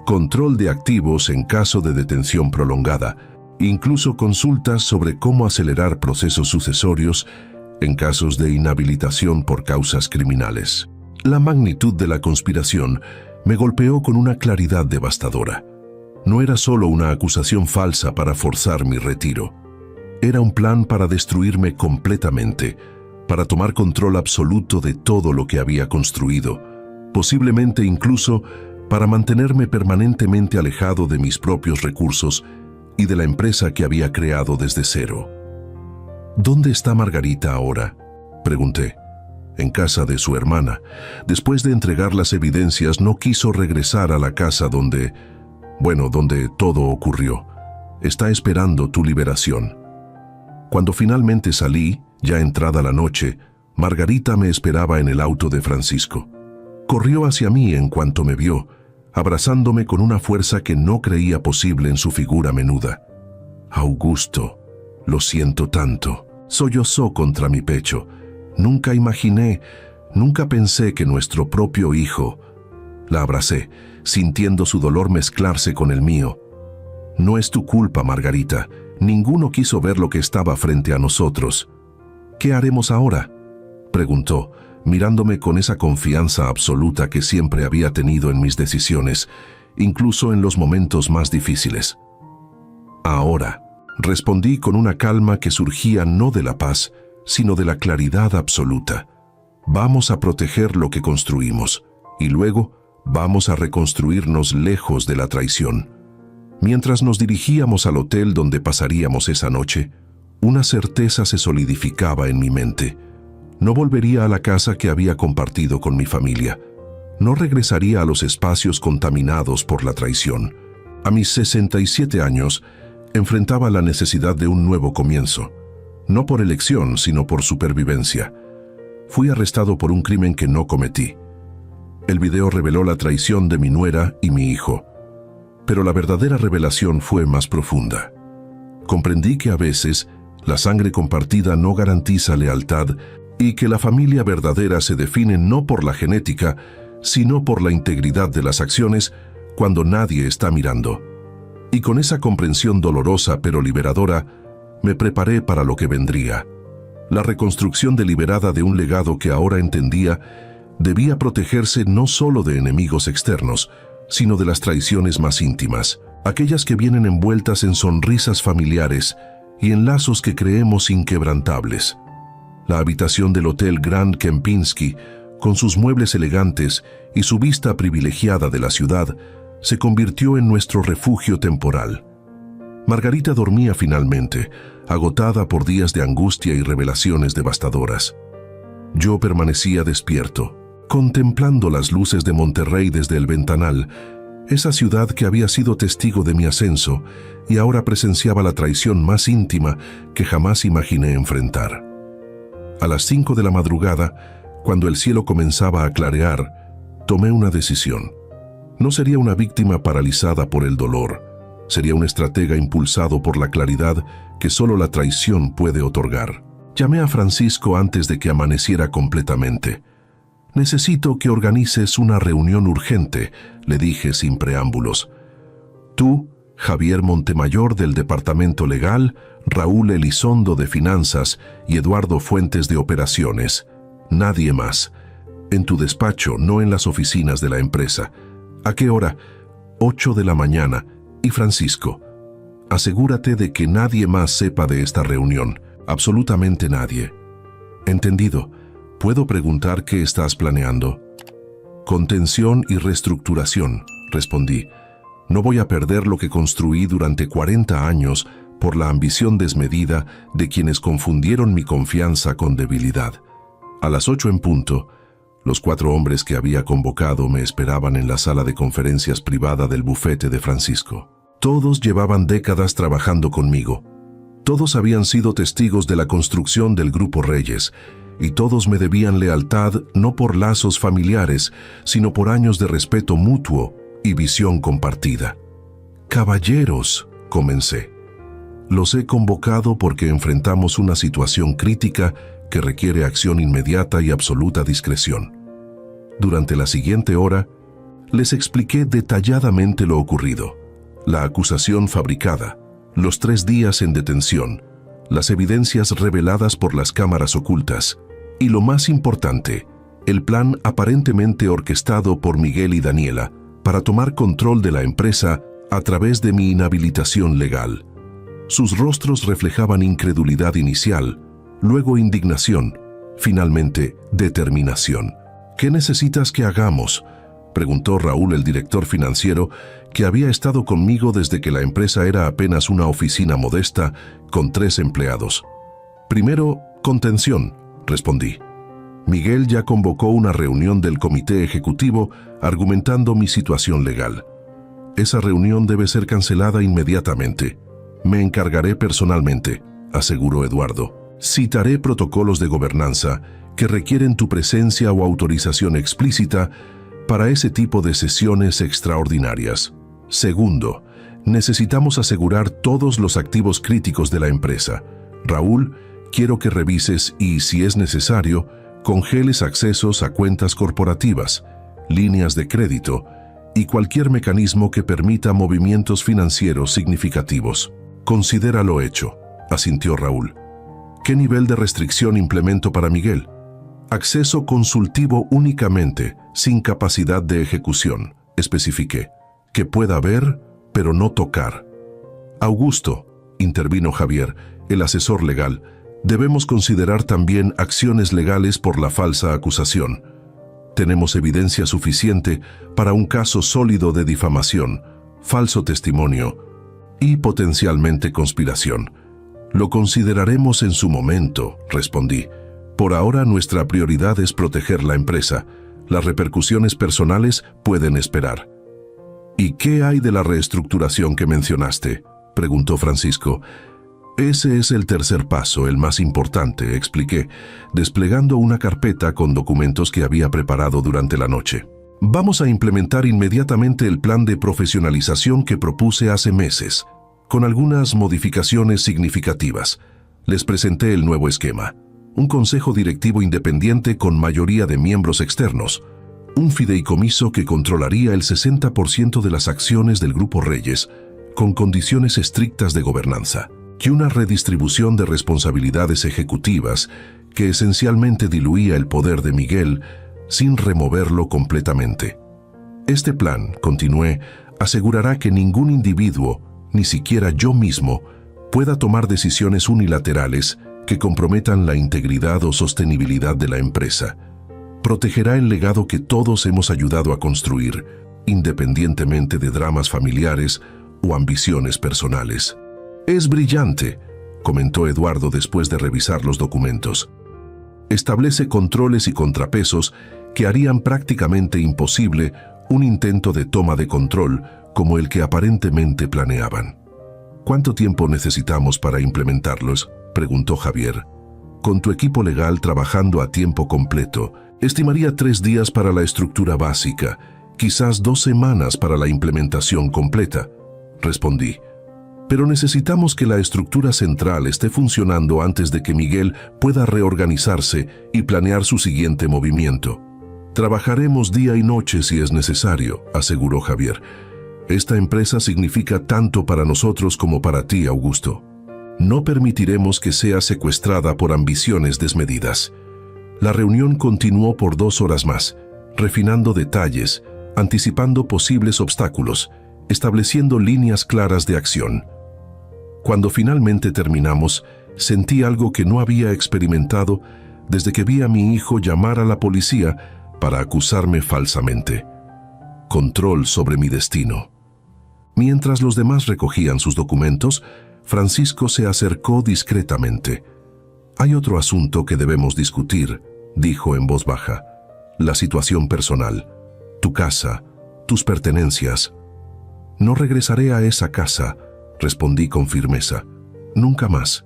control de activos en caso de detención prolongada, incluso consultas sobre cómo acelerar procesos sucesorios en casos de inhabilitación por causas criminales». La magnitud de la conspiración me golpeó con una claridad devastadora. No era solo una acusación falsa para forzar mi retiro. Era un plan para destruirme completamente, para tomar control absoluto de todo lo que había construido, posiblemente incluso para mantenerme permanentemente alejado de mis propios recursos y de la empresa que había creado desde cero. «¿Dónde está Margarita ahora?», pregunté. «En casa de su hermana. Después de entregar las evidencias, no quiso regresar a la casa donde todo ocurrió. Está esperando tu liberación». Cuando finalmente salí, ya entrada la noche, Margarita me esperaba en el auto de Francisco. Corrió hacia mí en cuanto me vio, abrazándome con una fuerza que no creía posible en su figura menuda. «Augusto, lo siento tanto», sollozó contra mi pecho. «Nunca imaginé, nunca pensé que nuestro propio hijo». La abracé, sintiendo su dolor mezclarse con el mío. «No es tu culpa, Margarita. Ninguno quiso ver lo que estaba frente a nosotros». «¿Qué haremos ahora?», preguntó, mirándome con esa confianza absoluta que siempre había tenido en mis decisiones, incluso en los momentos más difíciles. «Ahora», respondí con una calma que surgía no de la paz, sino de la claridad absoluta. «Vamos a proteger lo que construimos, y luego vamos a reconstruirnos lejos de la traición». Mientras nos dirigíamos al hotel donde pasaríamos esa noche, una certeza se solidificaba en mi mente. No volvería a la casa que había compartido con mi familia. No regresaría a los espacios contaminados por la traición. A mis 67 años, enfrentaba la necesidad de un nuevo comienzo. No por elección, sino por supervivencia. Fui arrestado por un crimen que no cometí. El video reveló la traición de mi nuera y mi hijo. Pero la verdadera revelación fue más profunda. Comprendí que a veces la sangre compartida no garantiza lealtad y que la familia verdadera se define no por la genética, sino por la integridad de las acciones cuando nadie está mirando. Y con esa comprensión dolorosa pero liberadora, me preparé para lo que vendría. La reconstrucción deliberada de un legado que ahora entendía debía protegerse no solo de enemigos externos, sino de las traiciones más íntimas, aquellas que vienen envueltas en sonrisas familiares y en lazos que creemos inquebrantables. La habitación del Hotel Grand Kempinski, con sus muebles elegantes y su vista privilegiada de la ciudad, se convirtió en nuestro refugio temporal. Margarita dormía finalmente, agotada por días de angustia y revelaciones devastadoras. Yo permanecía despierto, contemplando las luces de Monterrey desde el ventanal, esa ciudad que había sido testigo de mi ascenso y ahora presenciaba la traición más íntima que jamás imaginé enfrentar. A las 5 de la madrugada, cuando el cielo comenzaba a clarear, tomé una decisión. No sería una víctima paralizada por el dolor, sería un estratega impulsado por la claridad que solo la traición puede otorgar. Llamé a Francisco antes de que amaneciera completamente. «Necesito que organices una reunión urgente», le dije sin preámbulos. «Tú, Javier Montemayor del Departamento Legal, Raúl Elizondo de Finanzas y Eduardo Fuentes de Operaciones. Nadie más. En tu despacho, no en las oficinas de la empresa. ¿A qué hora? 8 de la mañana. Y Francisco, asegúrate de que nadie más sepa de esta reunión. Absolutamente nadie». «Entendido. ¿Puedo preguntar qué estás planeando?» «Contención y reestructuración», respondí. «No voy a perder lo que construí durante 40 años por la ambición desmedida de quienes confundieron mi confianza con debilidad». A las 8 en punto, los 4 hombres que había convocado me esperaban en la sala de conferencias privada del bufete de Francisco. Todos llevaban décadas trabajando conmigo. Todos habían sido testigos de la construcción del Grupo Reyes, y todos me debían lealtad no por lazos familiares, sino por años de respeto mutuo y visión compartida. «Caballeros», comencé. «Los he convocado porque enfrentamos una situación crítica que requiere acción inmediata y absoluta discreción». Durante la siguiente hora, les expliqué detalladamente lo ocurrido, la acusación fabricada, los 3 días en detención, las evidencias reveladas por las cámaras ocultas y, lo más importante, el plan aparentemente orquestado por Miguel y Daniela para tomar control de la empresa a través de mi inhabilitación legal. Sus rostros reflejaban incredulidad inicial, luego indignación, finalmente determinación. «¿Qué necesitas que hagamos?», preguntó Raúl, el director financiero, que había estado conmigo desde que la empresa era apenas una oficina modesta con 3 empleados. «Primero, contención», respondí. «Miguel ya convocó una reunión del comité ejecutivo argumentando mi situación legal. Esa reunión debe ser cancelada inmediatamente. Me encargaré personalmente», aseguró Eduardo. «Citaré protocolos de gobernanza que requieren tu presencia o autorización explícita para ese tipo de sesiones extraordinarias. Segundo, necesitamos asegurar todos los activos críticos de la empresa. Raúl, quiero que revises y, si es necesario, congeles accesos a cuentas corporativas, líneas de crédito y cualquier mecanismo que permita movimientos financieros significativos». «Considéralo hecho», asintió Raúl. «¿Qué nivel de restricción implemento para Miguel?» «Acceso consultivo únicamente, sin capacidad de ejecución», especifiqué. «Que pueda ver, pero no tocar». «Augusto», intervino Javier, el asesor legal, «debemos considerar también acciones legales por la falsa acusación. Tenemos evidencia suficiente para un caso sólido de difamación, falso testimonio y potencialmente conspiración. Lo consideraremos en su momento», respondí. «Por ahora nuestra prioridad es proteger la empresa. Las repercusiones personales pueden esperar». «¿Y qué hay de la reestructuración que mencionaste?», preguntó Francisco. «Ese es el tercer paso, el más importante», expliqué, desplegando una carpeta con documentos que había preparado durante la noche. «Vamos a implementar inmediatamente el plan de profesionalización que propuse hace meses, con algunas modificaciones significativas. Les presenté el nuevo esquema. Un consejo directivo independiente con mayoría de miembros externos, un fideicomiso que controlaría el 60% de las acciones del Grupo Reyes, con condiciones estrictas de gobernanza, y una redistribución de responsabilidades ejecutivas que esencialmente diluía el poder de Miguel sin removerlo completamente. Este plan, continué, asegurará que ningún individuo, ni siquiera yo mismo, pueda tomar decisiones unilaterales que comprometan la integridad o sostenibilidad de la empresa. Protegerá el legado que todos hemos ayudado a construir, independientemente de dramas familiares o ambiciones personales. «Es brillante», comentó Eduardo después de revisar los documentos. «Establece controles y contrapesos que harían prácticamente imposible un intento de toma de control como el que aparentemente planeaban». «¿Cuánto tiempo necesitamos para implementarlos?», preguntó Javier. «Con tu equipo legal trabajando a tiempo completo, estimaría 3 días para la estructura básica, quizás 2 semanas para la implementación completa», respondí. «Pero necesitamos que la estructura central esté funcionando antes de que Miguel pueda reorganizarse y planear su siguiente movimiento». «Trabajaremos día y noche si es necesario», aseguró Javier. «Esta empresa significa tanto para nosotros como para ti, Augusto. No permitiremos que sea secuestrada por ambiciones desmedidas». La reunión continuó por 2 horas más, refinando detalles, anticipando posibles obstáculos, estableciendo líneas claras de acción. Cuando finalmente terminamos, sentí algo que no había experimentado desde que vi a mi hijo llamar a la policía para acusarme falsamente. Control sobre mi destino. Mientras los demás recogían sus documentos, Francisco se acercó discretamente. «Hay otro asunto que debemos discutir», dijo en voz baja. «La situación personal. Tu casa, tus pertenencias». «No regresaré a esa casa», respondí con firmeza. «Nunca más.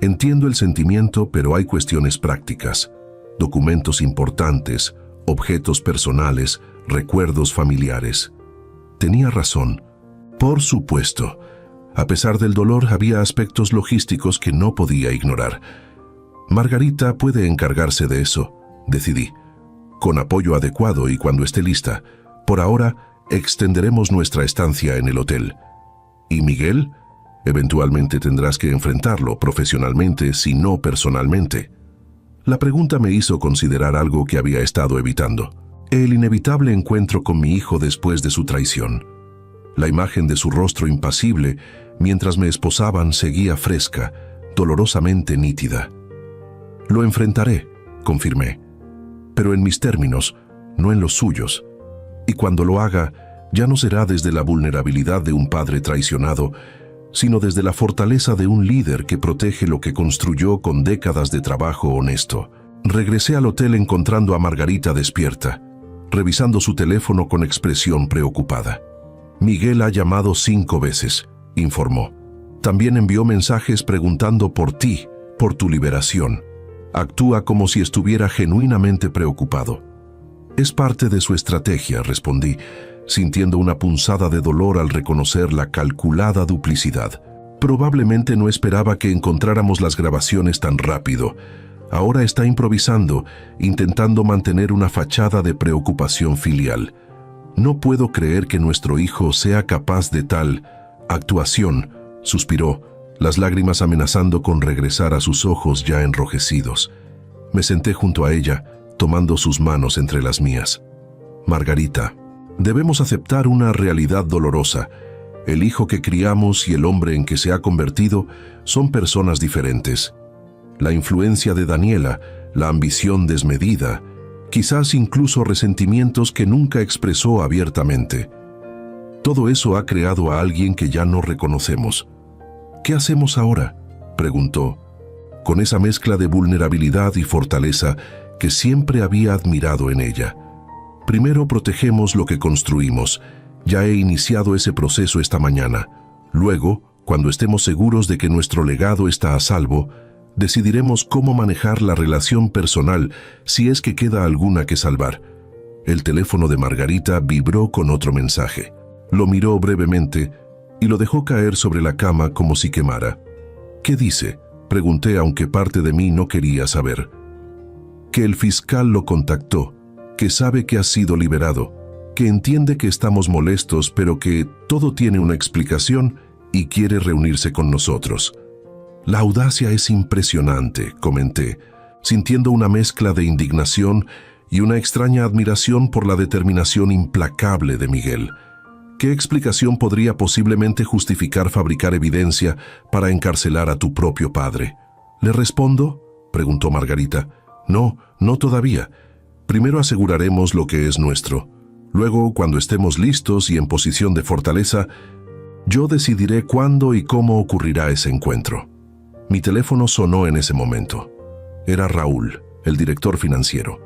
Entiendo el sentimiento, pero hay cuestiones prácticas. Documentos importantes, objetos personales, recuerdos familiares». Tenía razón. Por supuesto. A pesar del dolor, había aspectos logísticos que no podía ignorar. «Margarita puede encargarse de eso», decidí. «Con apoyo adecuado y cuando esté lista. Por ahora, extenderemos nuestra estancia en el hotel». «¿Y Miguel? Eventualmente tendrás que enfrentarlo profesionalmente, si no personalmente». La pregunta me hizo considerar algo que había estado evitando: el inevitable encuentro con mi hijo después de su traición. La imagen de su rostro impasible mientras me esposaban seguía fresca, dolorosamente nítida. «Lo enfrentaré», confirmé, «pero en mis términos, no en los suyos. Y cuando lo haga, ya no será desde la vulnerabilidad de un padre traicionado, sino desde la fortaleza de un líder que protege lo que construyó con décadas de trabajo honesto». Regresé al hotel encontrando a Margarita despierta, revisando su teléfono con expresión preocupada. «Miguel ha llamado 5 veces», informó. «También envió mensajes preguntando por ti, por tu liberación. Actúa como si estuviera genuinamente preocupado». «Es parte de su estrategia», respondí, sintiendo una punzada de dolor al reconocer la calculada duplicidad. «Probablemente no esperaba que encontráramos las grabaciones tan rápido. Ahora está improvisando, intentando mantener una fachada de preocupación filial. No puedo creer que nuestro hijo sea capaz de tal actuación», suspiró, las lágrimas amenazando con regresar a sus ojos ya enrojecidos. Me senté junto a ella, tomando sus manos entre las mías. «Margarita, debemos aceptar una realidad dolorosa. El hijo que criamos y el hombre en que se ha convertido son personas diferentes. La influencia de Daniela, la ambición desmedida, quizás incluso resentimientos que nunca expresó abiertamente. Todo eso ha creado a alguien que ya no reconocemos». «¿Qué hacemos ahora?», preguntó, con esa mezcla de vulnerabilidad y fortaleza que siempre había admirado en ella. «Primero protegemos lo que construimos. Ya he iniciado ese proceso esta mañana. Luego, cuando estemos seguros de que nuestro legado está a salvo, decidiremos cómo manejar la relación personal si es que queda alguna que salvar». El teléfono de Margarita vibró con otro mensaje. Lo miró brevemente y lo dejó caer sobre la cama como si quemara. «¿Qué dice?», pregunté, aunque parte de mí no quería saber. «Que el fiscal lo contactó, que sabe que has sido liberado, que entiende que estamos molestos, pero que todo tiene una explicación y quiere reunirse con nosotros». «La audacia es impresionante», comenté, sintiendo una mezcla de indignación y una extraña admiración por la determinación implacable de Miguel. ¿Qué explicación podría posiblemente justificar fabricar evidencia para encarcelar a tu propio padre? ¿Le respondo?, preguntó Margarita. «No, no todavía. Primero aseguraremos lo que es nuestro. Luego, cuando estemos listos y en posición de fortaleza, yo decidiré cuándo y cómo ocurrirá ese encuentro. Mi teléfono sonó en ese momento. Era Raúl, el director financiero.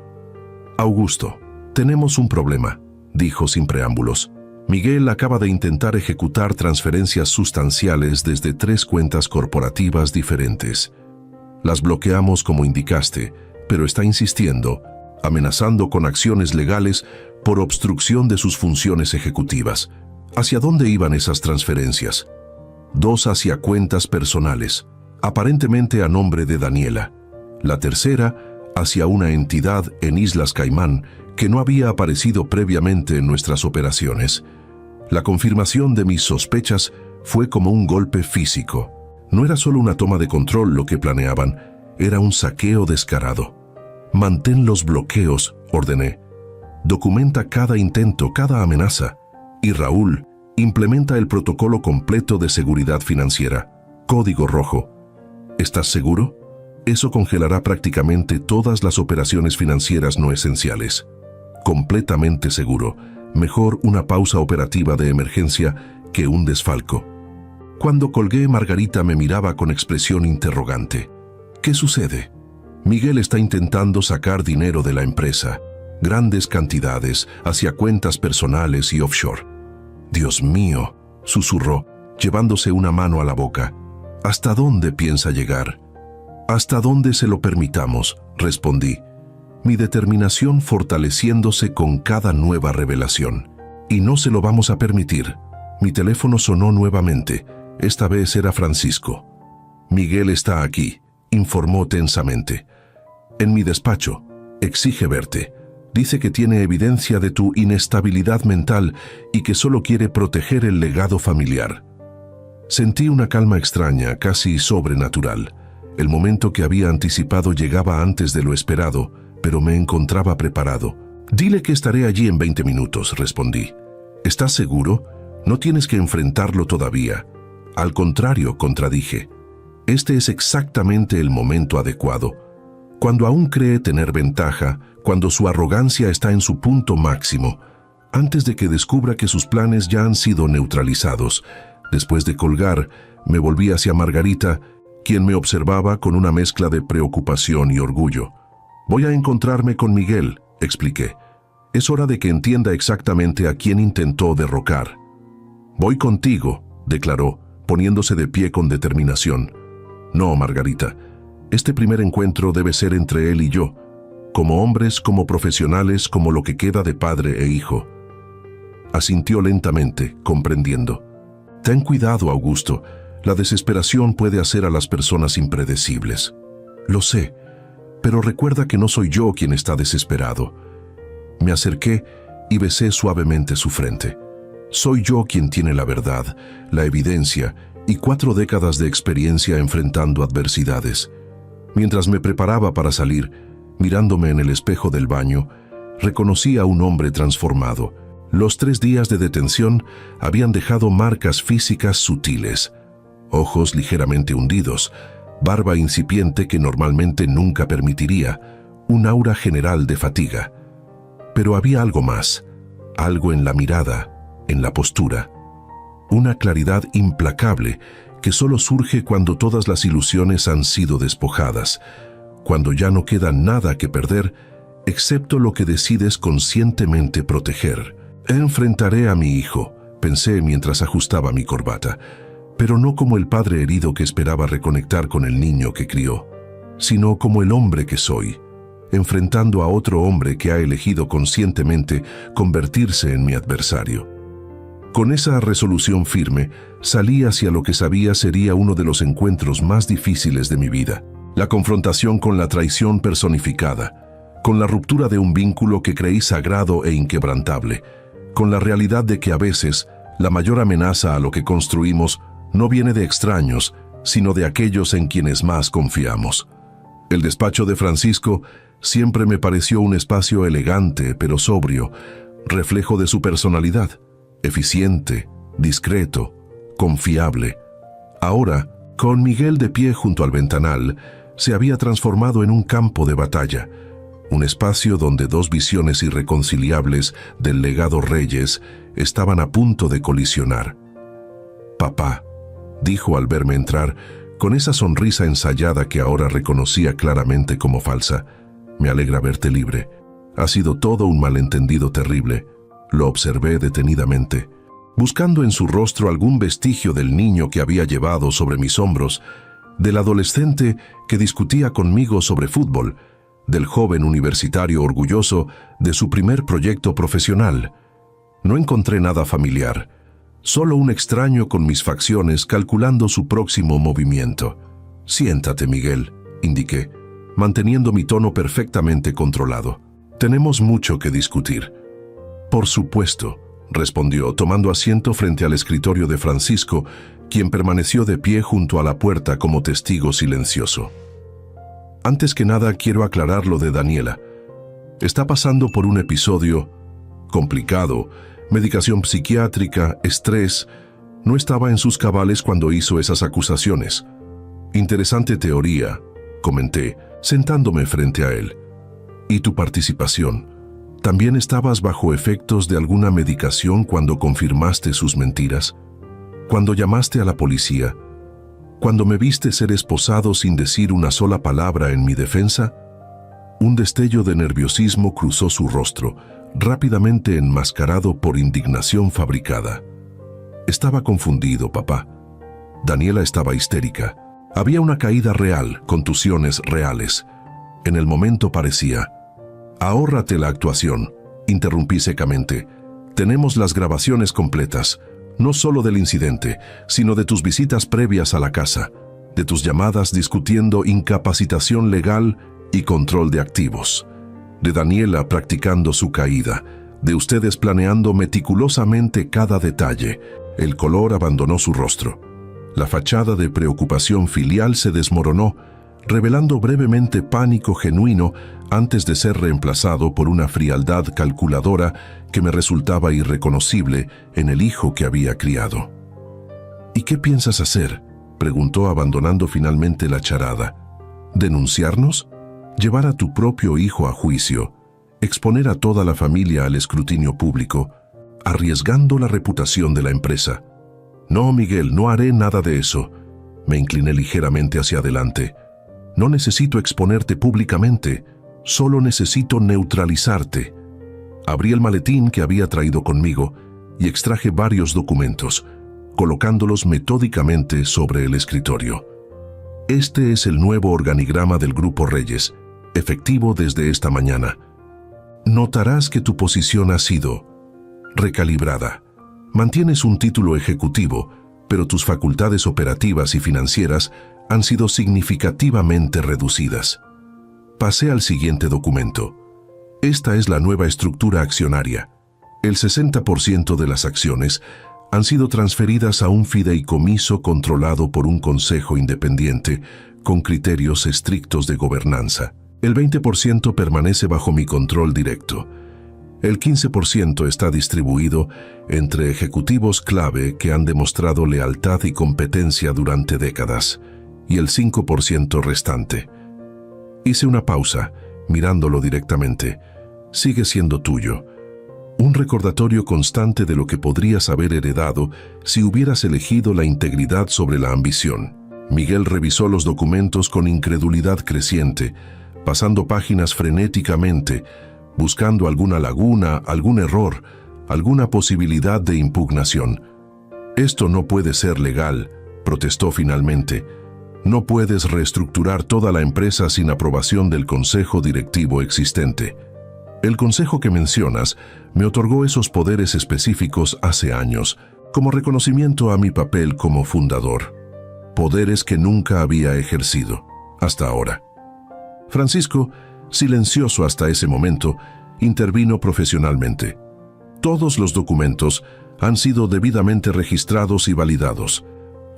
Augusto, tenemos un problema, dijo sin preámbulos. Miguel acaba de intentar ejecutar transferencias sustanciales desde 3 cuentas corporativas diferentes. Las bloqueamos como indicaste, pero está insistiendo, amenazando con acciones legales por obstrucción de sus funciones ejecutivas. ¿Hacia dónde iban esas transferencias? 2 hacia cuentas personales, aparentemente a nombre de Daniela. La tercera hacia una entidad en Islas Caimán que no había aparecido previamente en nuestras operaciones. La confirmación de mis sospechas fue como un golpe físico. No era solo una toma de control lo que planeaban, era un saqueo descarado. Mantén los bloqueos, ordené. Documenta cada intento, cada amenaza. Y Raúl, implementa el protocolo completo de seguridad financiera. Código rojo. ¿Estás seguro? Eso congelará prácticamente todas las operaciones financieras no esenciales. Completamente seguro. Mejor una pausa operativa de emergencia que un desfalco. Cuando colgué, Margarita me miraba con expresión interrogante. ¿Qué sucede? Miguel está intentando sacar dinero de la empresa, grandes cantidades, hacia cuentas personales y offshore. Dios mío, susurró, llevándose una mano a la boca. ¿Hasta dónde piensa llegar? Hasta dónde se lo permitamos, respondí, mi determinación fortaleciéndose con cada nueva revelación. Y no se lo vamos a permitir. Mi teléfono sonó nuevamente. Esta vez era Francisco. Miguel está aquí, informó tensamente. En mi despacho. Exige verte. Dice que tiene evidencia de tu inestabilidad mental y que solo quiere proteger el legado familiar. Sentí una calma extraña, casi sobrenatural. El momento que había anticipado llegaba antes de lo esperado, pero me encontraba preparado. Dile que estaré allí en 20 minutos, respondí. ¿Estás seguro? No tienes que enfrentarlo todavía. Al contrario, contradije. Este es exactamente el momento adecuado. Cuando aún cree tener ventaja, cuando su arrogancia está en su punto máximo, antes de que descubra que sus planes ya han sido neutralizados. Después de colgar, me volví hacia Margarita, quien me observaba con una mezcla de preocupación y orgullo. Voy a encontrarme con Miguel, expliqué. Es hora de que entienda exactamente a quién intentó derrocar. Voy contigo, declaró, poniéndose de pie con determinación. No, Margarita, este primer encuentro debe ser entre él y yo, como hombres, como profesionales, como lo que queda de padre e hijo. Asintió lentamente, comprendiendo. Ten cuidado, Augusto, la desesperación puede hacer a las personas impredecibles. Lo sé, pero recuerda que no soy yo quien está desesperado. Me acerqué y besé suavemente su frente. Soy yo quien tiene la verdad, la evidencia y 4 décadas de experiencia enfrentando adversidades. Mientras me preparaba para salir, mirándome en el espejo del baño, reconocí a un hombre transformado. Los 3 días de detención habían dejado marcas físicas sutiles, ojos ligeramente hundidos, barba incipiente que normalmente nunca permitiría, un aura general de fatiga. Pero había algo más, algo en la mirada, en la postura. Una claridad implacable que solo surge cuando todas las ilusiones han sido despojadas, cuando ya no queda nada que perder, excepto lo que decides conscientemente proteger. Enfrentaré a mi hijo, pensé mientras ajustaba mi corbata, pero no como el padre herido que esperaba reconectar con el niño que crió, sino como el hombre que soy, enfrentando a otro hombre que ha elegido conscientemente convertirse en mi adversario. Con esa resolución firme, salí hacia lo que sabía sería uno de los encuentros más difíciles de mi vida, la confrontación con la traición personificada, con la ruptura de un vínculo que creí sagrado e inquebrantable, con la realidad de que a veces la mayor amenaza a lo que construimos no viene de extraños, sino de aquellos en quienes más confiamos. El despacho de Francisco siempre me pareció un espacio elegante pero sobrio, reflejo de su personalidad, eficiente, discreto, confiable. Ahora, con Miguel de pie junto al ventanal, se había transformado en un campo de batalla, un espacio donde dos visiones irreconciliables del legado Reyes estaban a punto de colisionar. «Papá», dijo al verme entrar, con esa sonrisa ensayada que ahora reconocía claramente como falsa, «me alegra verte libre. Ha sido todo un malentendido terrible». Lo observé detenidamente, buscando en su rostro algún vestigio del niño que había llevado sobre mis hombros, del adolescente que discutía conmigo sobre fútbol, del joven universitario orgulloso de su primer proyecto profesional. No encontré nada familiar, solo un extraño con mis facciones calculando su próximo movimiento. «Siéntate, Miguel», indiqué, manteniendo mi tono perfectamente controlado. «Tenemos mucho que discutir». «Por supuesto», respondió, tomando asiento frente al escritorio de Francisco, quien permaneció de pie junto a la puerta como testigo silencioso. «Antes que nada quiero aclarar lo de Daniela. Está pasando por un episodio complicado, medicación psiquiátrica, estrés. No estaba en sus cabales cuando hizo esas acusaciones». «Interesante teoría», comenté, sentándome frente a él. «¿Y tu participación? ¿También estabas bajo efectos de alguna medicación cuando confirmaste sus mentiras? Cuando llamaste a la policía, cuando me viste ser esposado sin decir una sola palabra en mi defensa». Un destello de nerviosismo cruzó su rostro, rápidamente enmascarado por indignación fabricada. «Estaba confundido, papá. Daniela estaba histérica. Había una caída real, contusiones reales. En el momento parecía». «Ahórrate la actuación», interrumpí secamente. «Tenemos las grabaciones completas, no solo del incidente, sino de tus visitas previas a la casa, de tus llamadas discutiendo incapacitación legal y control de activos, de Daniela practicando su caída, de ustedes planeando meticulosamente cada detalle». El color abandonó su rostro. La fachada de preocupación filial se desmoronó, revelando brevemente pánico genuino antes de ser reemplazado por una frialdad calculadora que me resultaba irreconocible en el hijo que había criado. «¿Y qué piensas hacer?», preguntó abandonando finalmente la charada. «¿Denunciarnos? ¿Llevar a tu propio hijo a juicio? ¿Exponer a toda la familia al escrutinio público? ¿Arriesgando la reputación de la empresa?». «No, Miguel, no haré nada de eso». Me incliné ligeramente hacia adelante. «No necesito exponerte públicamente, solo necesito neutralizarte». Abrí el maletín que había traído conmigo y extraje varios documentos, colocándolos metódicamente sobre el escritorio. «Este es el nuevo organigrama del Grupo Reyes, efectivo desde esta mañana. Notarás que tu posición ha sido recalibrada. Mantienes un título ejecutivo, pero tus facultades operativas y financieras han sido significativamente reducidas». Pasé al siguiente documento. «Esta es la nueva estructura accionaria. El 60% de las acciones han sido transferidas a un fideicomiso controlado por un consejo independiente con criterios estrictos de gobernanza. El 20% permanece bajo mi control directo. El 15% está distribuido entre ejecutivos clave que han demostrado lealtad y competencia durante décadas, y el 5% restante». Hice una pausa, mirándolo directamente. «Sigue siendo tuyo. Un recordatorio constante de lo que podrías haber heredado si hubieras elegido la integridad sobre la ambición». Miguel revisó los documentos con incredulidad creciente, pasando páginas frenéticamente, buscando alguna laguna, algún error, alguna posibilidad de impugnación. «Esto no puede ser legal», protestó finalmente. «No puedes reestructurar toda la empresa sin aprobación del consejo directivo existente. El consejo que mencionas me otorgó esos poderes específicos hace años, como reconocimiento a mi papel como fundador. Poderes que nunca había ejercido, hasta ahora». Francisco, silencioso hasta ese momento, intervino profesionalmente. «Todos los documentos han sido debidamente registrados y validados.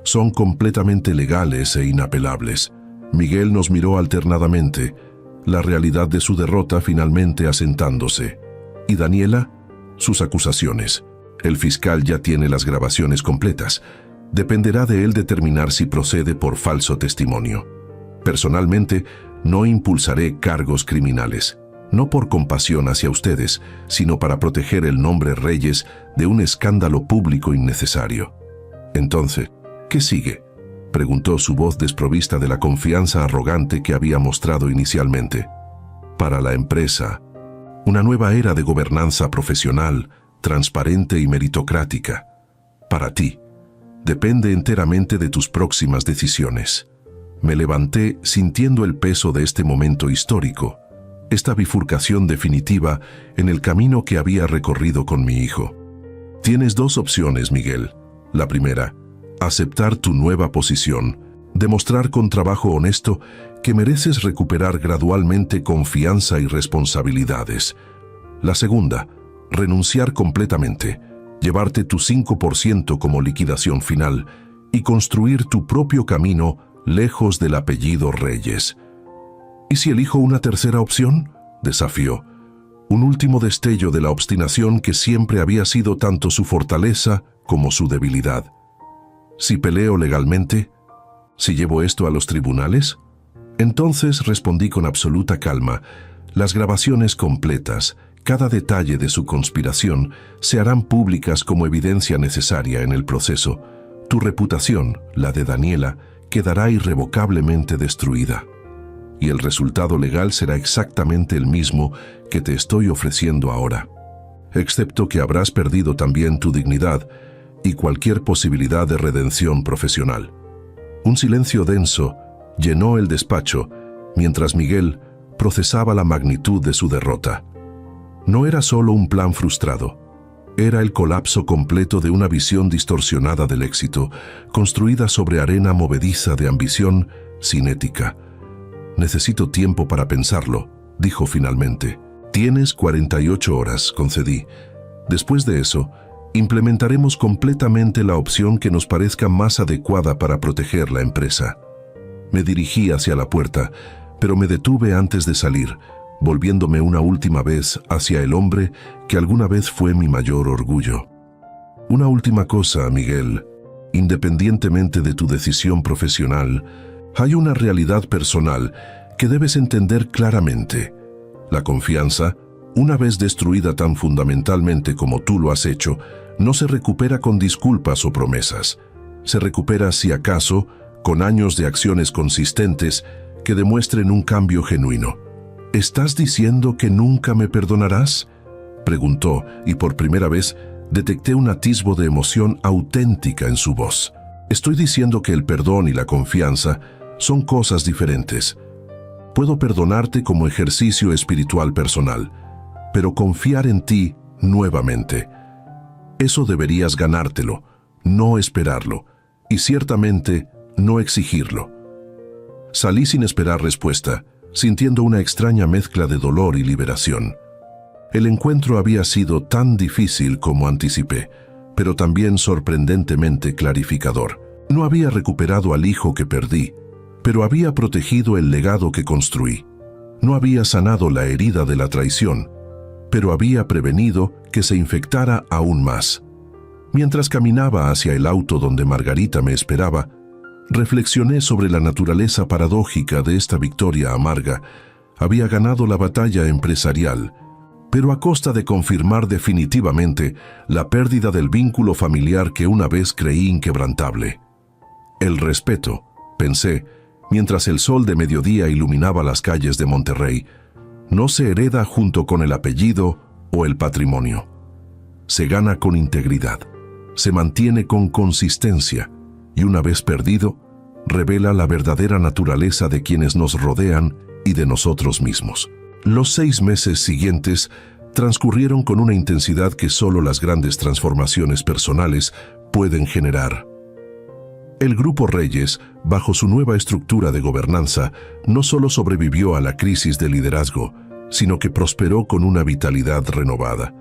Son completamente legales e inapelables». Miguel nos miró alternadamente, la realidad de su derrota finalmente asentándose. «¿Y Daniela?». «Sus acusaciones. El fiscal ya tiene las grabaciones completas. Dependerá de él determinar si procede por falso testimonio. Personalmente, no impulsaré cargos criminales». no por compasión hacia ustedes, sino para proteger el nombre Reyes de un escándalo público innecesario. Entonces, ¿qué sigue?, preguntó su voz desprovista de la confianza arrogante que había mostrado inicialmente. Para la empresa, una nueva era de gobernanza profesional, transparente y meritocrática. Para ti, depende enteramente de tus próximas decisiones. Me levanté sintiendo el peso de este momento histórico, esta bifurcación definitiva en el camino que había recorrido con mi hijo. Tienes dos opciones, Miguel. La primera, aceptar tu nueva posición, demostrar con trabajo honesto que mereces recuperar gradualmente confianza y responsabilidades. La segunda, renunciar completamente, llevarte tu 5% como liquidación final y construir tu propio camino lejos del apellido Reyes. ¿Y si elijo una tercera opción?, desafió. Un último destello de la obstinación que siempre había sido tanto su fortaleza como su debilidad. ¿Si peleo legalmente? ¿Si llevo esto a los tribunales? Entonces respondí con absoluta calma: las grabaciones completas, cada detalle de su conspiración, se harán públicas como evidencia necesaria en el proceso. Tu reputación, la de Daniela, quedará irrevocablemente destruida. Y el resultado legal será exactamente el mismo que te estoy ofreciendo ahora. Excepto que habrás perdido también tu dignidad y cualquier posibilidad de redención profesional. Un silencio denso llenó el despacho mientras Miguel procesaba la magnitud de su derrota. No era solo un plan frustrado, era el colapso completo de una visión distorsionada del éxito, construida sobre arena movediza de ambición sin ética. Necesito tiempo para pensarlo, dijo finalmente. Tienes 48 horas, concedí. Después de eso, implementaremos completamente la opción que nos parezca más adecuada para proteger la empresa. Me dirigí hacia la puerta, pero me detuve antes de salir, volviéndome una última vez hacia el hombre que alguna vez fue mi mayor orgullo. Una última cosa, Miguel. Independientemente de tu decisión profesional, hay una realidad personal que debes entender claramente. La confianza, una vez destruida tan fundamentalmente como tú lo has hecho, no se recupera con disculpas o promesas. Se recupera, si acaso, con años de acciones consistentes que demuestren un cambio genuino. ¿Estás diciendo que nunca me perdonarás?, preguntó, y por primera vez detecté un atisbo de emoción auténtica en su voz. Estoy diciendo que el perdón y la confianza son cosas diferentes. Puedo perdonarte como ejercicio espiritual personal, pero confiar en ti nuevamente, eso deberías ganártelo, no esperarlo, y ciertamente no exigirlo. Salí sin esperar respuesta, sintiendo una extraña mezcla de dolor y liberación. El encuentro había sido tan difícil como anticipé, pero también sorprendentemente clarificador. No había recuperado al hijo que perdí, pero había protegido el legado que construí. No había sanado la herida de la traición, pero había prevenido que se infectara aún más. Mientras caminaba hacia el auto donde Margarita me esperaba, reflexioné sobre la naturaleza paradójica de esta victoria amarga. Había ganado la batalla empresarial, pero a costa de confirmar definitivamente la pérdida del vínculo familiar que una vez creí inquebrantable. El respeto, pensé, mientras el sol de mediodía iluminaba las calles de Monterrey, no se hereda junto con el apellido o el patrimonio. Se gana con integridad, se mantiene con consistencia y una vez perdido, revela la verdadera naturaleza de quienes nos rodean y de nosotros mismos. Los 6 meses siguientes transcurrieron con una intensidad que solo las grandes transformaciones personales pueden generar. El Grupo Reyes, bajo su nueva estructura de gobernanza, no solo sobrevivió a la crisis de liderazgo, sino que prosperó con una vitalidad renovada.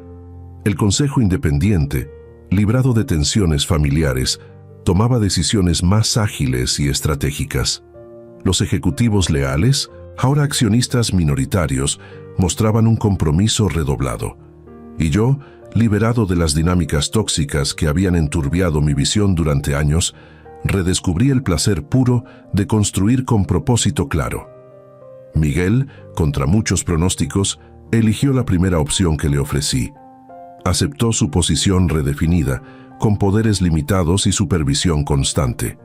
El Consejo Independiente, librado de tensiones familiares, tomaba decisiones más ágiles y estratégicas. Los ejecutivos leales, ahora accionistas minoritarios, mostraban un compromiso redoblado. Y yo, liberado de las dinámicas tóxicas que habían enturbiado mi visión durante años, redescubrí el placer puro de construir con propósito claro. Miguel, contra muchos pronósticos, Eligió la primera opción que le ofrecí. Aceptó su posición redefinida, con poderes limitados y supervisión constante.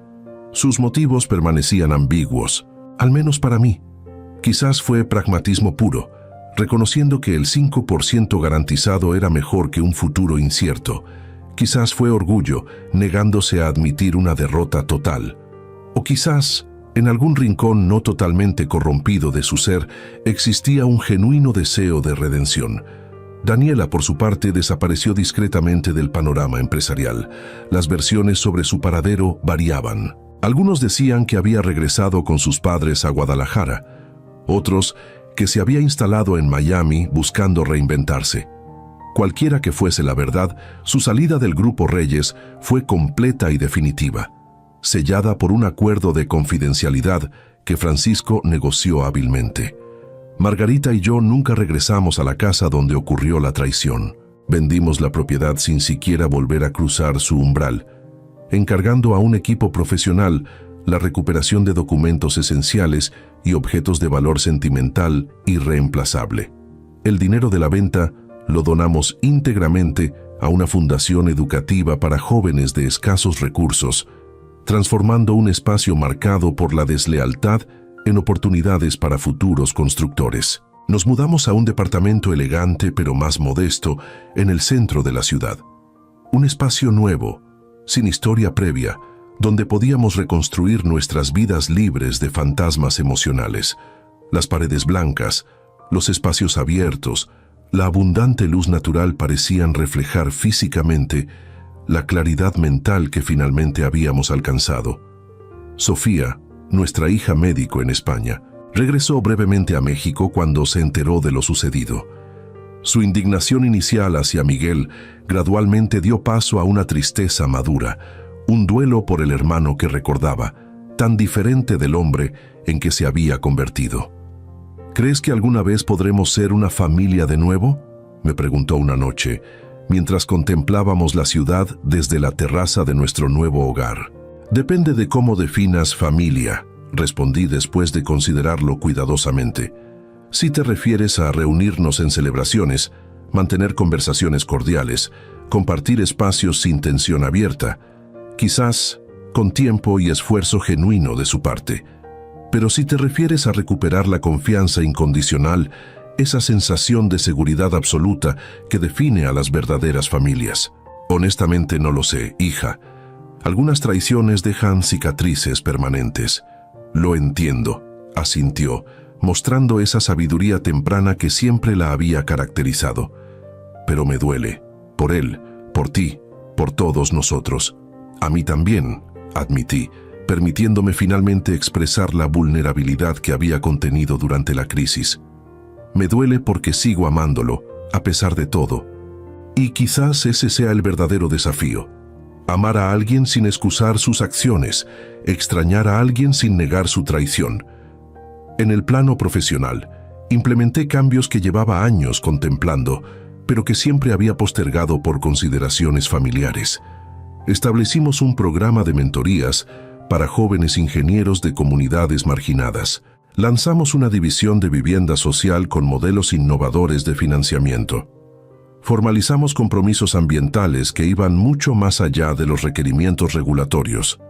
Sus motivos permanecían ambiguos, al menos para mí. Quizás fue pragmatismo puro, reconociendo que el 5% garantizado era mejor que un futuro incierto. Quizás fue orgullo, negándose a admitir una derrota total. O quizás, en algún rincón no totalmente corrompido de su ser, existía un genuino deseo de redención. Daniela, por su parte, desapareció discretamente del panorama empresarial. Las versiones sobre su paradero variaban. Algunos decían que había regresado con sus padres a Guadalajara, otros que se había instalado en Miami buscando reinventarse. Cualquiera que fuese la verdad, su salida del Grupo Reyes fue completa y definitiva, sellada por un acuerdo de confidencialidad que Francisco negoció hábilmente. Margarita y yo nunca regresamos a la casa donde ocurrió la traición. Vendimos la propiedad sin siquiera volver a cruzar su umbral, encargando a un equipo profesional la recuperación de documentos esenciales y objetos de valor sentimental irreemplazable. El dinero de la venta lo donamos íntegramente a una fundación educativa para jóvenes de escasos recursos, transformando un espacio marcado por la deslealtad en oportunidades para futuros constructores. Nos mudamos a un departamento elegante pero más modesto en el centro de la ciudad. Un espacio nuevo, sin historia previa, donde podíamos reconstruir nuestras vidas libres de fantasmas emocionales. Las paredes blancas, los espacios abiertos, la abundante luz natural parecían reflejar físicamente la claridad mental que finalmente habíamos alcanzado. Sofía, nuestra hija médico en España, regresó brevemente a México cuando se enteró de lo sucedido. Su indignación inicial hacia Miguel gradualmente dio paso a una tristeza madura, un duelo por el hermano que recordaba, tan diferente del hombre en que se había convertido. ¿Crees que alguna vez podremos ser una familia de nuevo?, me preguntó una noche, mientras contemplábamos la ciudad desde la terraza de nuestro nuevo hogar. Depende de cómo definas familia, respondí después de considerarlo cuidadosamente. Si te refieres a reunirnos en celebraciones, mantener conversaciones cordiales, compartir espacios sin tensión abierta, quizás con tiempo y esfuerzo genuino de su parte. Pero si te refieres a recuperar la confianza incondicional, esa sensación de seguridad absoluta que define a las verdaderas familias. Honestamente no lo sé, hija. Algunas traiciones dejan cicatrices permanentes. Lo entiendo, asintió, mostrando esa sabiduría temprana que siempre la había caracterizado. Pero me duele, por él, por ti, por todos nosotros. A mí también, admití, permitiéndome finalmente expresar la vulnerabilidad que había contenido durante la crisis. Me duele porque sigo amándolo, a pesar de todo. Y quizás ese sea el verdadero desafío. Amar a alguien sin excusar sus acciones, extrañar a alguien sin negar su traición. En el plano profesional, implementé cambios que llevaba años contemplando, pero que siempre había postergado por consideraciones familiares. Establecimos un programa de mentorías para jóvenes ingenieros de comunidades marginadas. Lanzamos una división de vivienda social con modelos innovadores de financiamiento. Formalizamos compromisos ambientales que iban mucho más allá de los requerimientos regulatorios.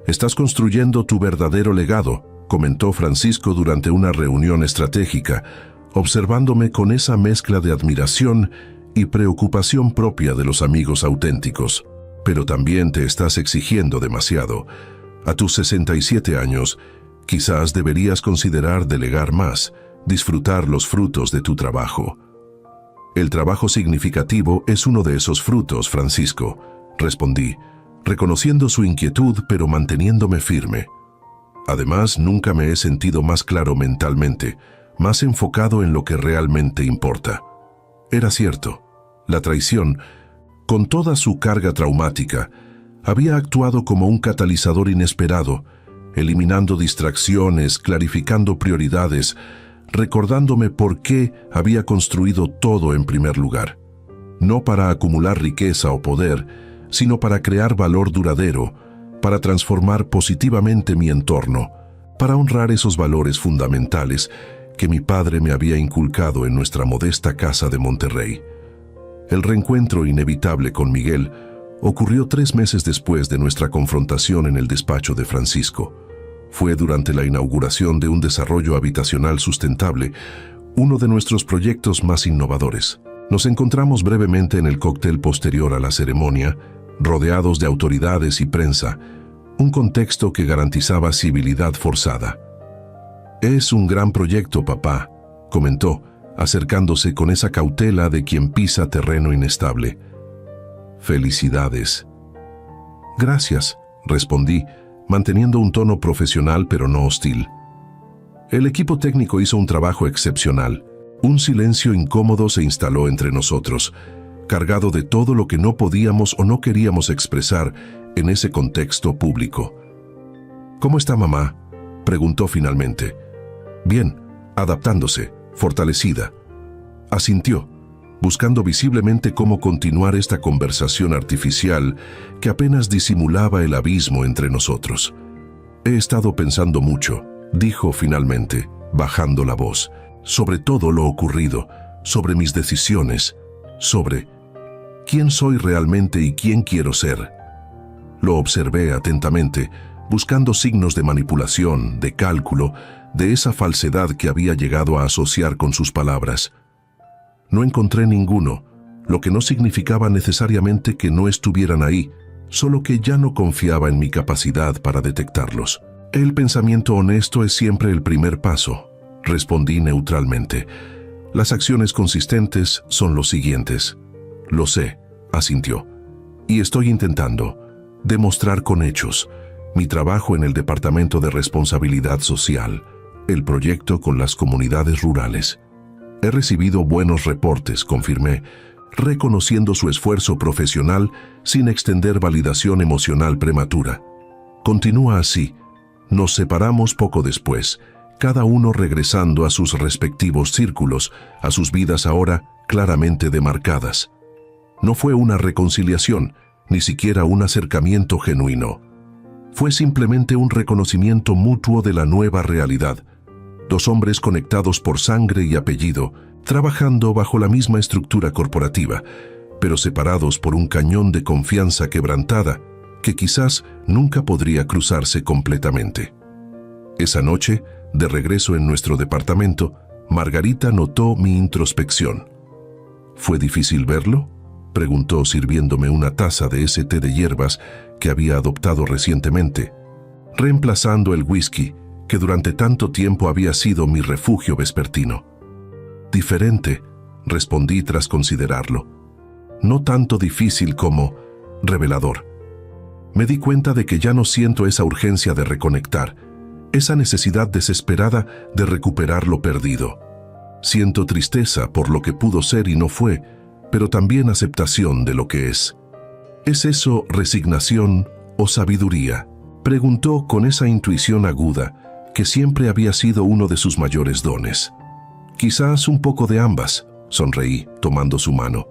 «Estás construyendo tu verdadero legado», comentó Francisco durante una reunión estratégica, observándome con esa mezcla de admiración y preocupación propia de los amigos auténticos. «Pero también te estás exigiendo demasiado. A tus 67 años, quizás deberías considerar delegar más, disfrutar los frutos de tu trabajo». «El trabajo significativo es uno de esos frutos, Francisco», respondí, reconociendo su inquietud pero manteniéndome firme. Además, nunca me he sentido más claro mentalmente, más enfocado en lo que realmente importa. Era cierto, la traición, con toda su carga traumática, había actuado como un catalizador inesperado, eliminando distracciones, clarificando prioridades, recordándome por qué había construido todo en primer lugar. No para acumular riqueza o poder, sino para crear valor duradero, para transformar positivamente mi entorno, para honrar esos valores fundamentales que mi padre me había inculcado en nuestra modesta casa de Monterrey. El reencuentro inevitable con Miguel ocurrió 3 meses después de nuestra confrontación en el despacho de Francisco. Fue durante la inauguración de un desarrollo habitacional sustentable, uno de nuestros proyectos más innovadores. Nos encontramos brevemente en el cóctel posterior a la ceremonia, rodeados de autoridades y prensa, un contexto que garantizaba civilidad forzada. «Es un gran proyecto, papá», comentó, acercándose con esa cautela de quien pisa terreno inestable. «Felicidades». «Gracias», respondí, manteniendo un tono profesional pero no hostil. El equipo técnico hizo un trabajo excepcional. Un silencio incómodo se instaló entre nosotros, cargado de todo lo que no podíamos o no queríamos expresar en ese contexto público. «¿Cómo está mamá?», preguntó finalmente. «Bien, adaptándose, fortalecida». Asintió, buscando visiblemente cómo continuar esta conversación artificial que apenas disimulaba el abismo entre nosotros. «He estado pensando mucho», dijo finalmente, bajando la voz, «sobre todo lo ocurrido, sobre mis decisiones, sobre quién soy realmente y quién quiero ser». Lo observé atentamente, buscando signos de manipulación, de cálculo, de esa falsedad que había llegado a asociar con sus palabras. No encontré ninguno, lo que no significaba necesariamente que no estuvieran ahí, solo que ya no confiaba en mi capacidad para detectarlos. «El pensamiento honesto es siempre el primer paso», respondí neutralmente. «Las acciones consistentes son los siguientes». «Lo sé», asintió, «y estoy intentando demostrar con hechos mi trabajo en el Departamento de Responsabilidad Social, el proyecto con las comunidades rurales. He recibido buenos reportes», confirmé, reconociendo su esfuerzo profesional sin extender validación emocional prematura. «Continúa así». Nos separamos poco después, cada uno regresando a sus respectivos círculos, a sus vidas ahora claramente demarcadas. No fue una reconciliación, ni siquiera un acercamiento genuino. Fue simplemente un reconocimiento mutuo de la nueva realidad. 2 hombres conectados por sangre y apellido, trabajando bajo la misma estructura corporativa, pero separados por un cañón de confianza quebrantada que quizás nunca podría cruzarse completamente. Esa noche, de regreso en nuestro departamento, Margarita notó mi introspección. «¿Fue difícil verlo?», preguntó sirviéndome una taza de ese té de hierbas que había adoptado recientemente, reemplazando el whisky que durante tanto tiempo había sido mi refugio vespertino. «Diferente», respondí tras considerarlo. «No tanto difícil como revelador. Me di cuenta de que ya no siento esa urgencia de reconectar, esa necesidad desesperada de recuperar lo perdido. Siento tristeza por lo que pudo ser y no fue, pero también aceptación de lo que es». «¿Es eso resignación o sabiduría?», preguntó con esa intuición aguda que siempre había sido uno de sus mayores dones. «Quizás un poco de ambas», sonreí, tomando su mano.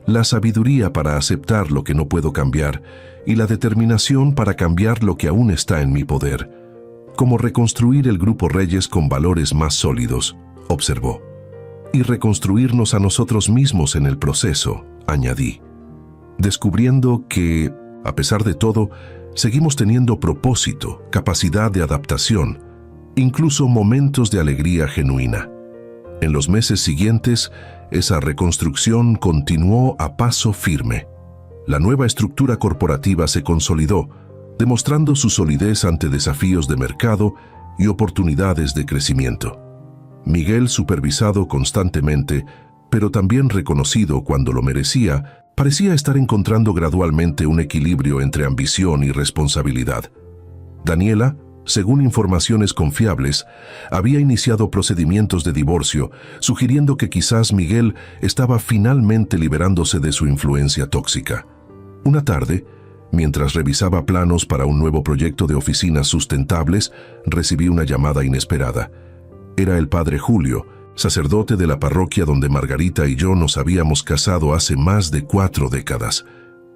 «La sabiduría para aceptar lo que no puedo cambiar y la determinación para cambiar lo que aún está en mi poder. Como reconstruir el Grupo Reyes con valores más sólidos», observó. «Y reconstruirnos a nosotros mismos en el proceso», añadí, descubriendo que, a pesar de todo, seguimos teniendo propósito, capacidad de adaptación, incluso momentos de alegría genuina. En los meses siguientes, esa reconstrucción continuó a paso firme. La nueva estructura corporativa se consolidó, demostrando su solidez ante desafíos de mercado y oportunidades de crecimiento. Miguel, supervisado constantemente, pero también reconocido cuando lo merecía, parecía estar encontrando gradualmente un equilibrio entre ambición y responsabilidad. Daniela, según informaciones confiables, había iniciado procedimientos de divorcio, sugiriendo que quizás Miguel estaba finalmente liberándose de su influencia tóxica. Una tarde, mientras revisaba planos para un nuevo proyecto de oficinas sustentables, recibí una llamada inesperada. Era el padre Julio, sacerdote de la parroquia donde Margarita y yo nos habíamos casado hace más de 4 décadas.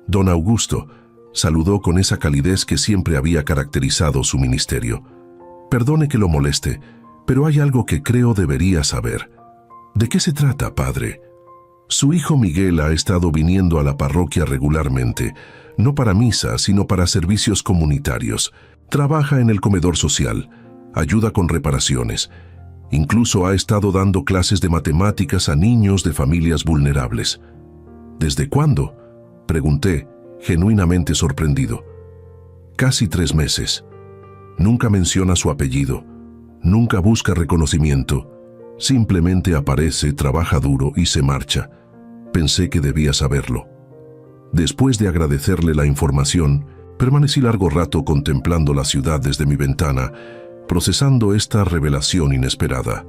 Don Augusto saludó con esa calidez que siempre había caracterizado su ministerio. «Perdone que lo moleste, Pero hay algo que creo debería saber. ¿De qué se trata, padre? Su hijo Miguel ha estado viniendo a la parroquia regularmente, no para misa, sino para servicios comunitarios. Trabaja en el comedor social, ayuda con reparaciones. Incluso ha estado dando clases de matemáticas a niños de familias vulnerables. ¿Desde cuándo?, pregunté, genuinamente sorprendido. Casi 3 meses. Nunca menciona su apellido, nunca busca reconocimiento. Simplemente aparece, trabaja duro y se marcha. Pensé que debía saberlo. Después de agradecerle la información, permanecí largo rato contemplando la ciudad desde mi ventana, procesando esta revelación inesperada.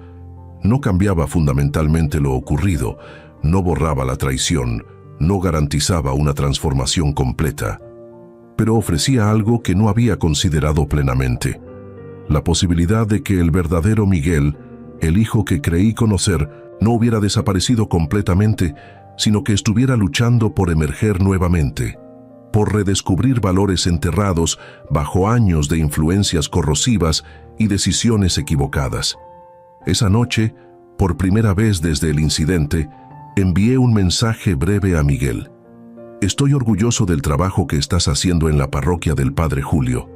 No cambiaba fundamentalmente lo ocurrido, no borraba la traición, no garantizaba una transformación completa, pero ofrecía algo que no había considerado plenamente: la posibilidad de que el verdadero Miguel, el hijo que creí conocer, no hubiera desaparecido completamente, sino que estuviera luchando por emerger nuevamente, por redescubrir valores enterrados bajo años de influencias corrosivas y decisiones equivocadas. Esa noche, por primera vez desde el incidente, envié un mensaje breve a Miguel. Estoy orgulloso del trabajo que estás haciendo en la parroquia del Padre Julio.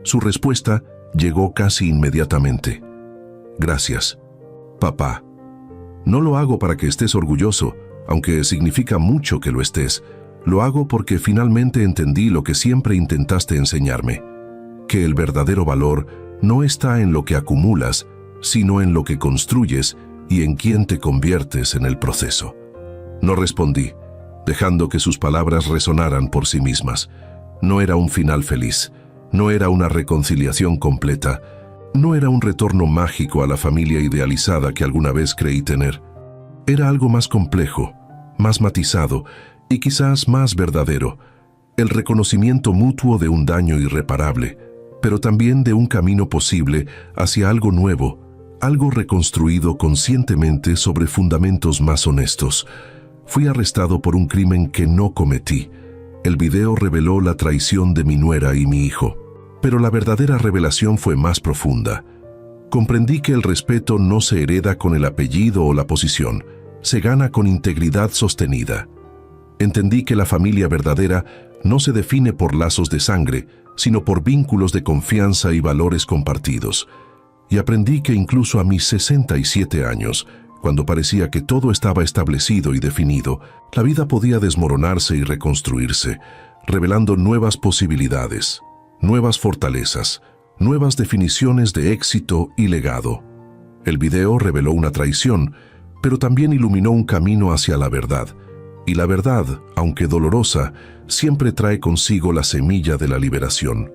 Su respuesta llegó casi inmediatamente. Gracias, papá. No lo hago para que estés orgulloso, aunque significa mucho que lo estés. Lo hago porque finalmente entendí lo que siempre intentaste enseñarme: que el verdadero valor no está en lo que acumulas, sino en lo que construyes y en quién te conviertes en el proceso. No respondí, dejando que sus palabras resonaran por sí mismas. No era un final feliz, no era una reconciliación completa, no era un retorno mágico a la familia idealizada que alguna vez creí tener. Era algo más complejo, más matizado y quizás más verdadero: el reconocimiento mutuo de un daño irreparable, pero también de un camino posible hacia algo nuevo, algo reconstruido conscientemente sobre fundamentos más honestos. Fui arrestado por un crimen que no cometí. El video reveló la traición de mi nuera y mi hijo, pero la verdadera revelación fue más profunda. Comprendí que el respeto no se hereda con el apellido o la posición, se gana con integridad sostenida. Entendí que la familia verdadera no se define por lazos de sangre, sino por vínculos de confianza y valores compartidos. Y aprendí que incluso a mis 67 años, cuando parecía que todo estaba establecido y definido, la vida podía desmoronarse y reconstruirse, revelando nuevas posibilidades, nuevas fortalezas, nuevas definiciones de éxito y legado. El video reveló una traición, pero también iluminó un camino hacia la verdad. Y la verdad, aunque dolorosa, siempre trae consigo la semilla de la liberación.